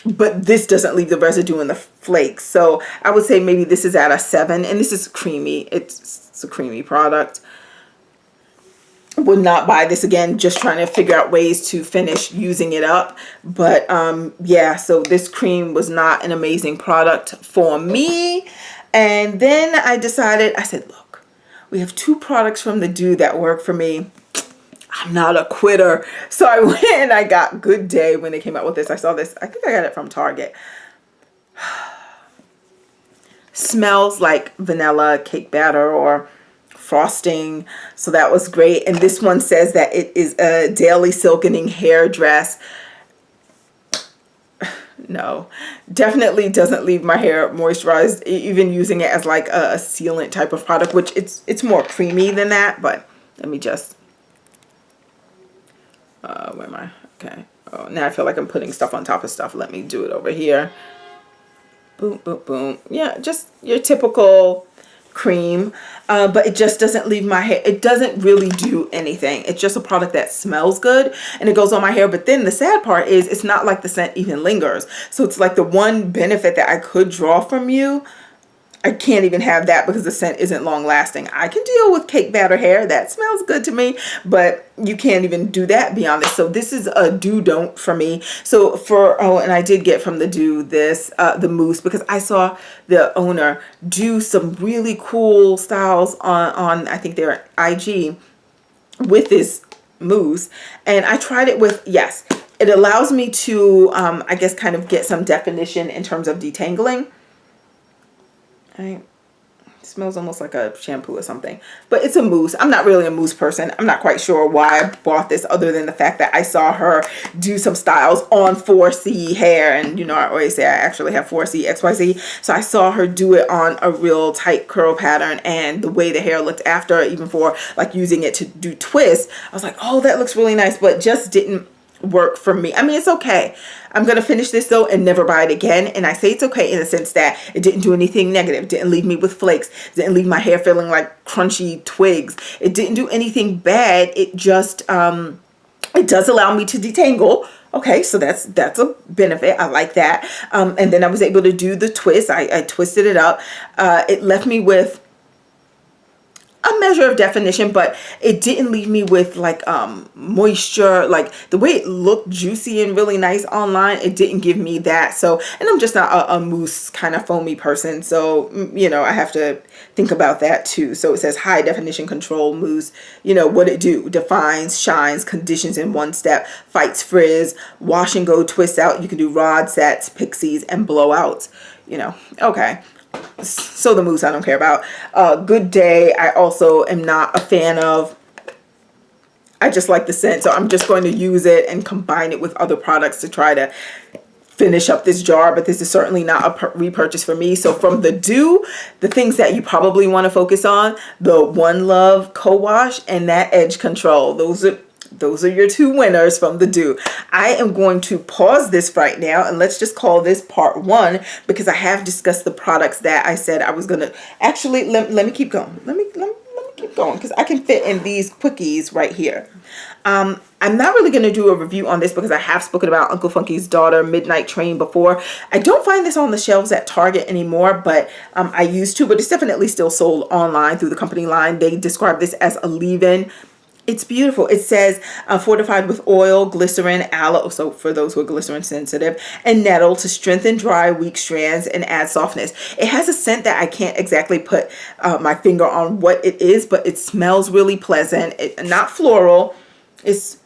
but this doesn't leave the residue in the flakes. So I would say maybe this is at a 7, and this is creamy. It's a creamy product. Would not buy this again, just trying to figure out ways to finish using it up. But yeah, so this cream was not an amazing product for me. And then I decided, I said, look, we have 2 products from the Dew that work for me. I'm not a quitter. So I went and I got Good Day when they came out with this. I saw this. I think I got it from Target. Smells like vanilla cake batter or frosting. So that was great. And this one says that it is a daily silkening hair dress. No, definitely doesn't leave my hair moisturized, even using it as like a sealant type of product, which it's more creamy than that. But let me just, where am I? Okay. Oh, now I feel like I'm putting stuff on top of stuff. Let me do it over here. Boom, boom, boom. Yeah, just your typical cream, but it just doesn't leave my hair. It doesn't really do anything. It's just a product that smells good and it goes on my hair. But then the sad part is it's not like the scent even lingers. So it's like the one benefit that I could draw from you, I can't even have that because the scent isn't long lasting. I can deal with cake batter hair. That smells good to me, but you can't even do that beyond this. So this is a do don't for me. So for, oh, and I did get from the Dew this, the mousse, because I saw the owner do some really cool styles on I think their IG with this mousse. And I tried it with, yes, it allows me to, I guess, kind of get some definition in terms of detangling. It smells almost like a shampoo or something, but it's a mousse. I'm not really a mousse person. I'm not quite sure why I bought this other than the fact that I saw her do some styles on 4C hair. And you know, I always say I actually have 4C XYZ. So I saw her do it on a real tight curl pattern, and the way the hair looked after, even for like using it to do twists, I was like, oh, that looks really nice, but just didn't work for me. I mean, it's okay. I'm going to finish this though and never buy it again. And I say it's okay in the sense that it didn't do anything negative. Didn't leave me with flakes. Didn't leave my hair feeling like crunchy twigs. It didn't do anything bad. It just, it does allow me to detangle. Okay, so that's a benefit. I like that. And then I was able to do the twist. I twisted it up. It left me with a measure of definition, but it didn't leave me with like moisture. Like the way it looked juicy and really nice online, it didn't give me that. So, and I'm just not a mousse kind of foamy person, so you know, I have to think about that too. So it says high definition control mousse. You know what it do: defines, shines, conditions in one step, fights frizz, wash and go, twist out. You can do rod sets, pixies, and blowouts. You know, okay. So the mousse I don't care about. Good Day I also am not a fan of. I just like the scent, so I'm just going to use it and combine it with other products to try to finish up this jar, but this is certainly not a repurchase for me. So from the Dew, the things that you probably want to focus on: the One Love co-wash and that edge control. Those are your two winners from the Dew. I am going to pause this right now and let's just call this part one, because I have discussed the products that I said I was going to. Actually, let me keep going. Let me keep going, because I can fit in these quickies right here. I'm not really going to do a review on this because I have spoken about Uncle Funky's Daughter Midnight Train before. I don't find this on the shelves at Target anymore, but I used to, but it's definitely still sold online through the company line. They describe this as a leave-in. It's beautiful. It says fortified with oil, glycerin, aloe, so for those who are glycerin sensitive, and nettle to strengthen dry, weak strands and add softness. It has a scent that I can't exactly put my finger on what it is, but it smells really pleasant. Not floral. It's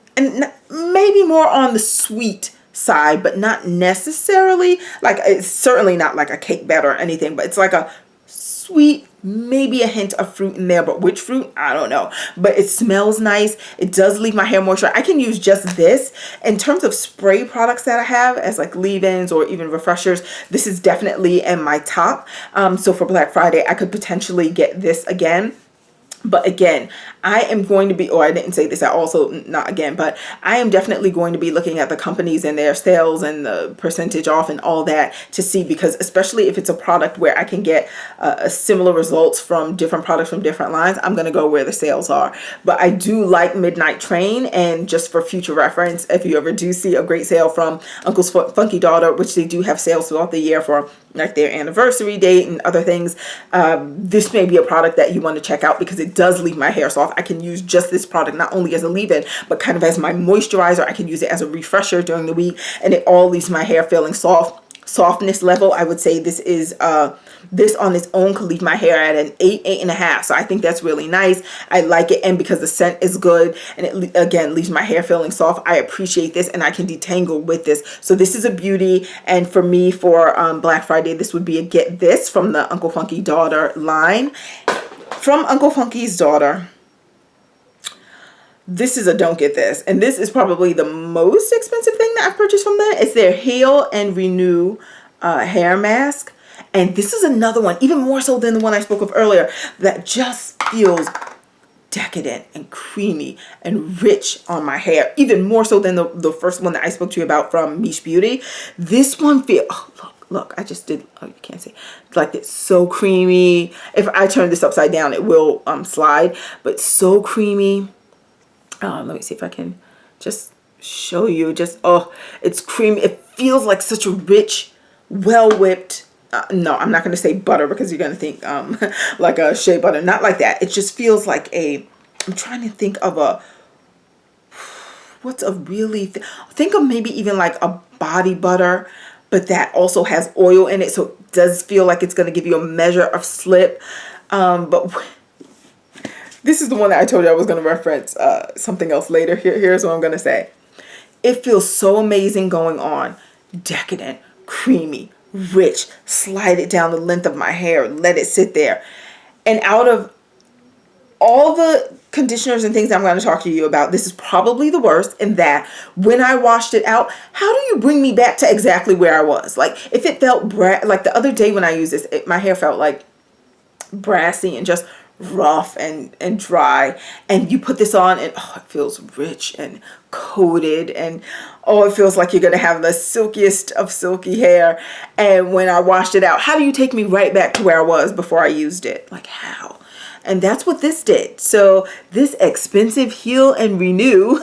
maybe more on the sweet side, but not necessarily like, it's certainly not like a cake batter or anything, but it's like a sweet, maybe a hint of fruit in there, but which fruit, I don't know. But it smells nice. It does leave my hair moisture. I can use just this. In terms of spray products that I have as like leave-ins or even refreshers, this is definitely in my top. So for Black Friday, I could potentially get this again. But again, I am going to be, or I didn't say this, I also, not again, but I am definitely going to be looking at the companies and their sales and the percentage off and all that to see, because especially if it's a product where I can get similar results from different products from different lines, I'm going to go where the sales are. But I do like Midnight Train, and just for future reference, if you ever do see a great sale from Uncle's Funky Daughter, which they do have sales throughout the year for like their anniversary date and other things, this may be a product that you want to check out, because it does leave my hair soft. I can use just this product not only as a leave-in, but kind of as my moisturizer. I can use it as a refresher during the week, and it all leaves my hair feeling soft. Softness level, I would say this is this on its own could leave my hair at an 8.5. So I think that's really nice. I like it, and because the scent is good and it again leaves my hair feeling soft, I appreciate this, and I can detangle with this. So this is a beauty, and for me, for Black Friday, this would be a get this from the Uncle Funky Daughter line. From Uncle Funky's Daughter, this is a don't get this, and this is probably the most expensive thing that I've purchased from them. It's their Heal and Renew hair mask, and this is another one, even more so than the one I spoke of earlier, that just feels decadent and creamy and rich on my hair, even more so than the first one that I spoke to you about from Miche Beauty. This one feels, oh, look, I just did, oh, you can't see, like it's so creamy. If I turn this upside down, it will slide, but so creamy. Let me see if I can just show you. Just, oh, it's creamy. It feels like such a rich, well-whipped, no, I'm not going to say butter, because you're going to think like a shea butter. Not like that. It just feels like a, I'm trying to think of a, what's a really, think of maybe even like a body butter, but that also has oil in it. So it does feel like it's going to give you a measure of slip. But this is the one that I told you I was going to reference something else later. Here's what I'm going to say. It feels so amazing going on. Decadent, creamy, rich. Slide it down the length of my hair. Let it sit there. And out of all the conditioners and things I'm going to talk to you about, this is probably the worst, in that when I washed it out, how do you bring me back to exactly where I was? Like, if it felt like the other day when I used this, my hair felt like brassy and just rough and dry, and you put this on and oh, it feels rich and coated, and oh, it feels like you're gonna have the silkiest of silky hair. And when I washed it out, how do you take me right back to where I was before I used it? Like, how? And that's what this did. So this expensive heal and renew,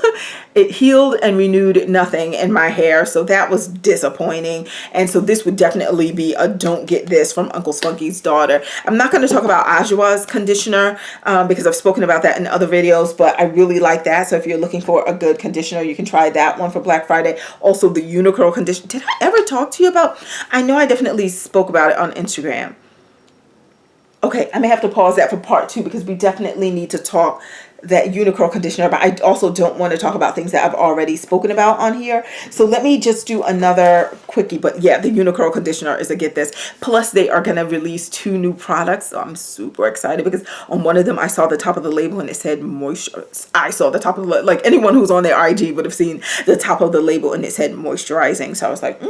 it healed and renewed nothing in my hair. So that was disappointing. And so this would definitely be a don't get this from Uncle Spunky's daughter. I'm not going to talk about Ajua's conditioner because I've spoken about that in other videos, but I really like that. So if you're looking for a good conditioner, you can try that one for Black Friday. Also the Unicurl conditioner. Did I ever talk to you about? I know I definitely spoke about it on Instagram. Okay, I may have to pause that for part 2 because we definitely need to talk that Unicurl conditioner, but I also don't want to talk about things that I've already spoken about on here. So let me just do another quickie. But yeah, the Unicurl conditioner is a get this. Plus they are going to release 2 new products. So I'm super excited because on one of them I saw the top of the label and it said moisture. I saw the top of the, like anyone who's on their IG would have seen the top of the label and it said moisturizing. So I was like,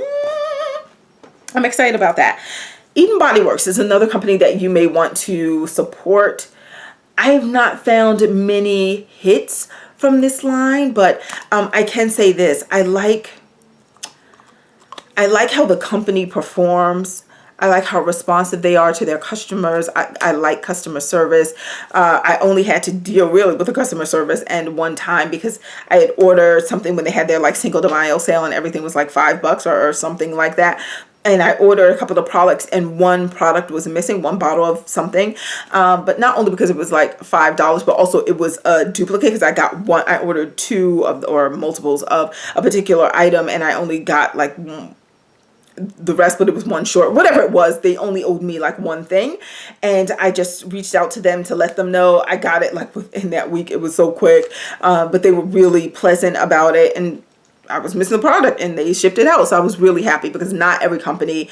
I'm excited about that. Eden Body Works is another company that you may want to support. I have not found many hits from this line, but I can say this. I like how the company performs. I like how responsive they are to their customers. I like customer service. I only had to deal really with the customer service and one time because I had ordered something when they had their like Cinco de Mayo sale and everything was like $5 or something like that. And I ordered a couple of products and one product was missing, one bottle of something. But not only because it was like $5, but also it was a duplicate because I got one, I ordered 2 of the, or multiples of a particular item and I only got like the rest, but it was one short, whatever it was. They only owed me like one thing. And I just reached out to them to let them know I got it like within that week. It was so quick, but they were really pleasant about it. And I was missing the product and they shipped it out. So I was really happy because not every company,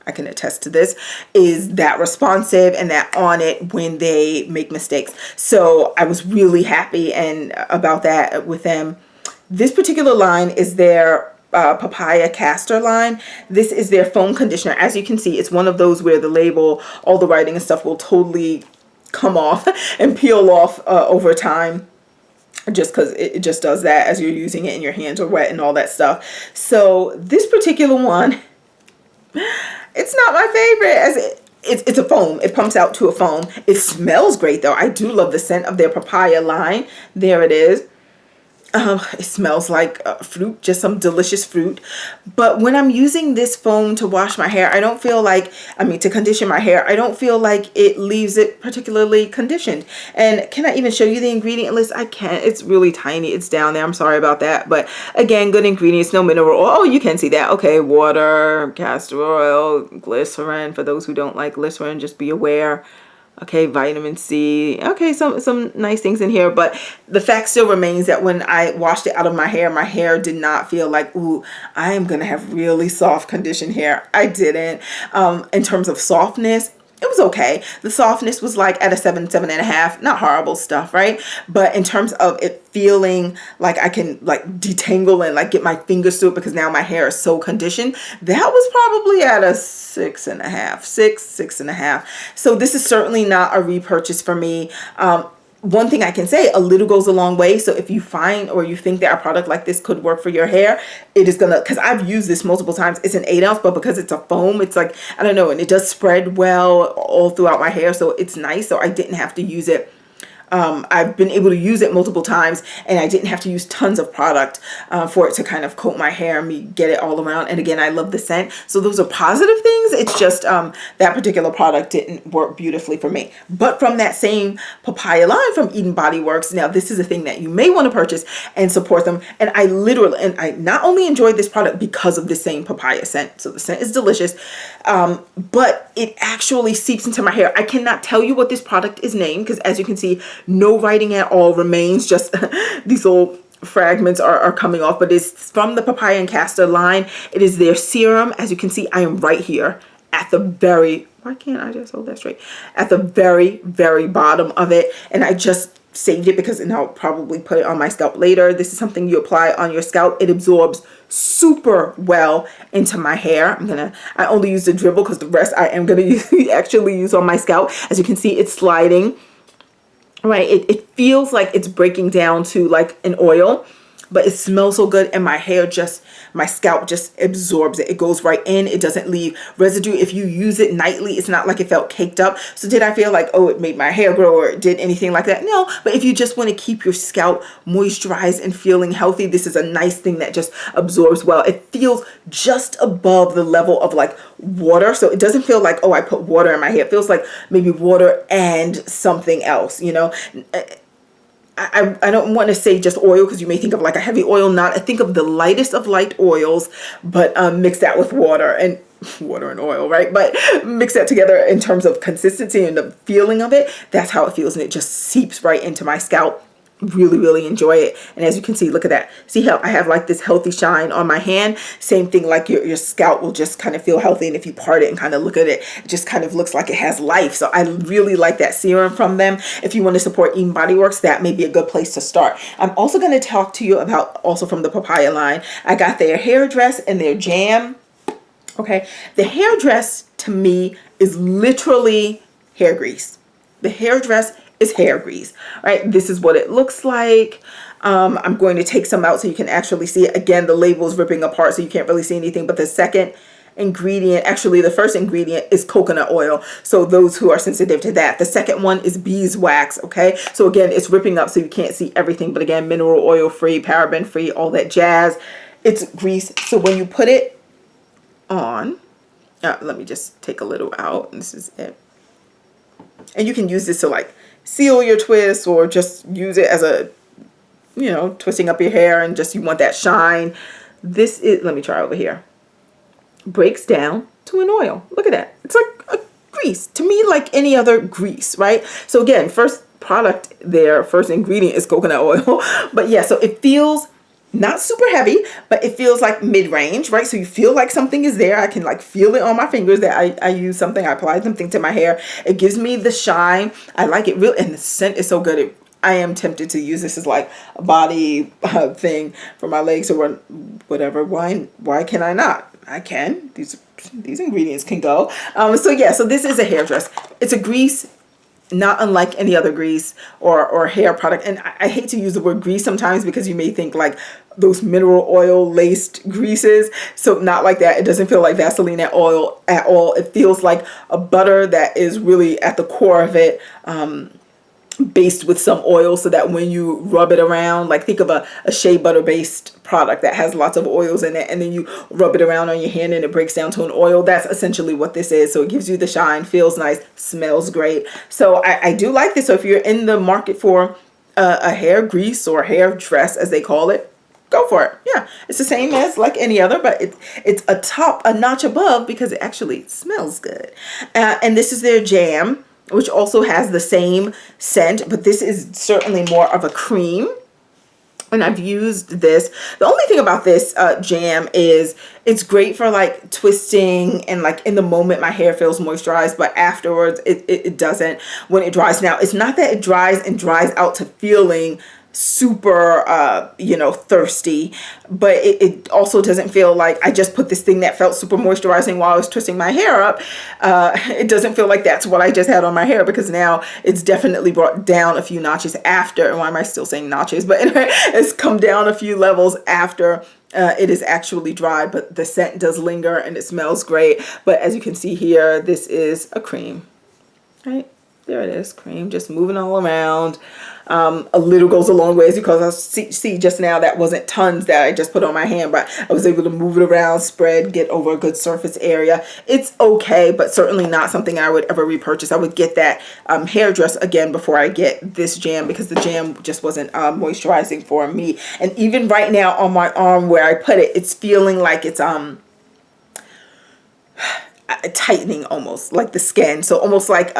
I can attest to this, is that responsive and that on it when they make mistakes. So I was really happy and about that with them. This particular line is their papaya castor line. This is their foam conditioner. As you can see, it's one of those where the label, all the writing and stuff will totally come off and peel off over time. Just because it just does that as you're using it and your hands are wet and all that stuff. So this particular one, it's not my favorite as it's a foam. It pumps out to a foam. It smells great though. I do love the scent of their papaya line. There it is. It smells like fruit, just some delicious fruit. But when I'm using this foam to wash my hair, I don't feel like, to condition my hair, I don't feel like it leaves it particularly conditioned. And can I even show you the ingredient list? I can't. It's really tiny. It's down there. I'm sorry about that. But again, good ingredients, no mineral oil. Oh, you can see that. Okay, water, castor oil, glycerin. For those who don't like glycerin, just be aware. Okay, vitamin C. Okay, some nice things in here, but the fact still remains that when I washed it out of my hair did not feel like, ooh, I am gonna have really soft conditioned hair. I didn't. In terms of softness, it was okay. The softness was like at a 7.5, not horrible stuff, right? But in terms of it feeling like I can like detangle and like get my fingers through it because now my hair is so conditioned, that was probably at a 6.5, 6.5. So this is certainly not a repurchase for me. One thing I can say, a little goes a long way. So if you find or you think that a product like this could work for your hair, it is gonna, because I've used this multiple times. It's an 8 ounce, but because it's a foam, it's like, I don't know, and it does spread well all throughout my hair. So it's nice. So I didn't have to use it. I've been able to use it multiple times and I didn't have to use tons of product for it to kind of coat my hair and me get it all around. And again, I love the scent. So those are positive things. It's just that particular product didn't work beautifully for me. But from that same papaya line from Eden Body Works, now this is a thing that you may want to purchase and support them. And I not only enjoyed this product because of the same papaya scent. So the scent is delicious, but it actually seeps into my hair. I cannot tell you what this product is named because as you can see, no writing at all remains, just these little fragments are coming off, but it's from the papaya and castor line. It is their serum. As you can see, I am right here at the very, why can't I just hold that straight? At the very, very bottom of it. And I just saved it because, and I'll probably put it on my scalp later. This is something you apply on your scalp. It absorbs super well into my hair. I only use the dribble because the rest I am gonna actually use on my scalp. As you can see, it's sliding, right? It feels like it's breaking down to like an oil, but it smells so good, and my scalp just absorbs it. It goes right in. It doesn't leave residue. If you use it nightly, it's not like it felt caked up. So did I feel like, oh, it made my hair grow or it did anything like that? No, but if you just want to keep your scalp moisturized and feeling healthy, this is a nice thing that just absorbs well. It feels just above the level of like water. So it doesn't feel like, oh, I put water in my hair. It feels like maybe water and something else, you know? I don't want to say just oil because you may think of like a heavy oil. I think of the lightest of light oils, but mix that with water and oil, right? But mix that together in terms of consistency and the feeling of it. That's how it feels, and it just seeps right into my scalp. Really, really enjoy it. And as you can see, look at that. See how I have like this healthy shine on my hand? Same thing, like your scalp will just kind of feel healthy. And if you part it and kind of look at it, it just kind of looks like it has life. So I really like that serum from them. If you want to support Even Body Works, that may be a good place to start. I'm also going to talk to you about, also from the Papaya line, I got their hair dress and their jam. Okay, the hair dress to me is literally hair grease. The hair dress is hair grease, right? This is what it looks like. I'm going to take some out so you can actually see it. Again, the label is ripping apart, so you can't really see anything. But the second ingredient, actually the first ingredient is coconut oil. So those who are sensitive to that. The second one is beeswax, okay? So again, it's ripping up so you can't see everything. But again, mineral oil free, paraben free, all that jazz. It's grease. So when you put it on, let me just take a little out. This is it. And you can use this to like seal your twists or just use it as a, you know, twisting up your hair and just you want that shine. This is, let me try over here. Breaks down to an oil. Look at that. It's like a grease. To me, like any other grease, right? So again, first product there, first ingredient is coconut oil. But yeah, so it feels not super heavy, but it feels like mid-range, right? So you feel like something is there. I can like feel it on my fingers that I use something, I applied something to my hair. It gives me the shine. I like it real, and the scent is so good. I am tempted to use this as like a body thing for my legs or whatever. Why can I not? I can. These ingredients can go. So yeah, so this is a hair dress. It's a grease, not unlike any other grease or hair product. And I hate to use the word grease sometimes because you may think like those mineral oil laced greases. So not like that. It doesn't feel like Vaseline at all. It feels like a butter that is really at the core of it, based with some oil, so that when you rub it around, like think of a shea butter based product that has lots of oils in it, and then you rub it around on your hand and it breaks down to an oil. That's essentially what this is. So it gives you the shine, feels nice, smells great. So I do like this. So if you're in the market for a hair grease or hair dress as they call it, go for it. Yeah, it's the same as like any other, but it's a notch above because it actually smells good. And this is their jam, which also has the same scent, but this is certainly more of a cream. And I've used this. The only thing about this jam is it's great for like twisting and like in the moment my hair feels moisturized, but afterwards it doesn't when it dries. Now, it's not that it dries and dries out to feeling super thirsty, but it also doesn't feel like I just put this thing that felt super moisturizing while I was twisting my hair up. It doesn't feel like that's what I just had on my hair, because now it's definitely brought down a few notches after. Why am I still saying notches? But anyway, it's come down a few levels after it is actually dried, but the scent does linger and it smells great. But as you can see here, this is a cream, right? There it is, cream, just moving all around. A little goes a long way, because I see just now that wasn't tons that I just put on my hand, but I was able to move it around, spread, get over a good surface area. It's okay, but certainly not something I would ever repurchase. I would get that hair dress again before I get this jam, because the jam just wasn't moisturizing for me. And even right now on my arm where I put it, it's feeling like it's tightening, almost like the skin. So almost like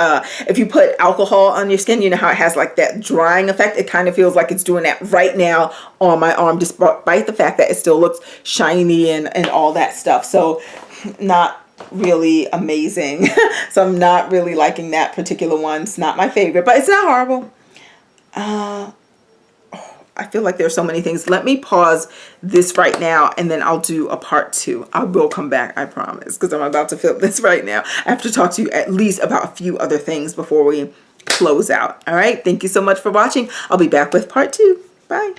if you put alcohol on your skin, you know how it has like that drying effect. It kind of feels like it's doing that right now on my arm, despite the fact that it still looks shiny and all that stuff. So not really amazing. So I'm not really liking that particular one. It's not my favorite, but it's not horrible. I feel like there's so many things. Let me pause this right now and then I'll do a part 2. I will come back, I promise, because I'm about to film this right now. I have to talk to you at least about a few other things before we close out. All right. Thank you so much for watching. I'll be back with part 2. Bye.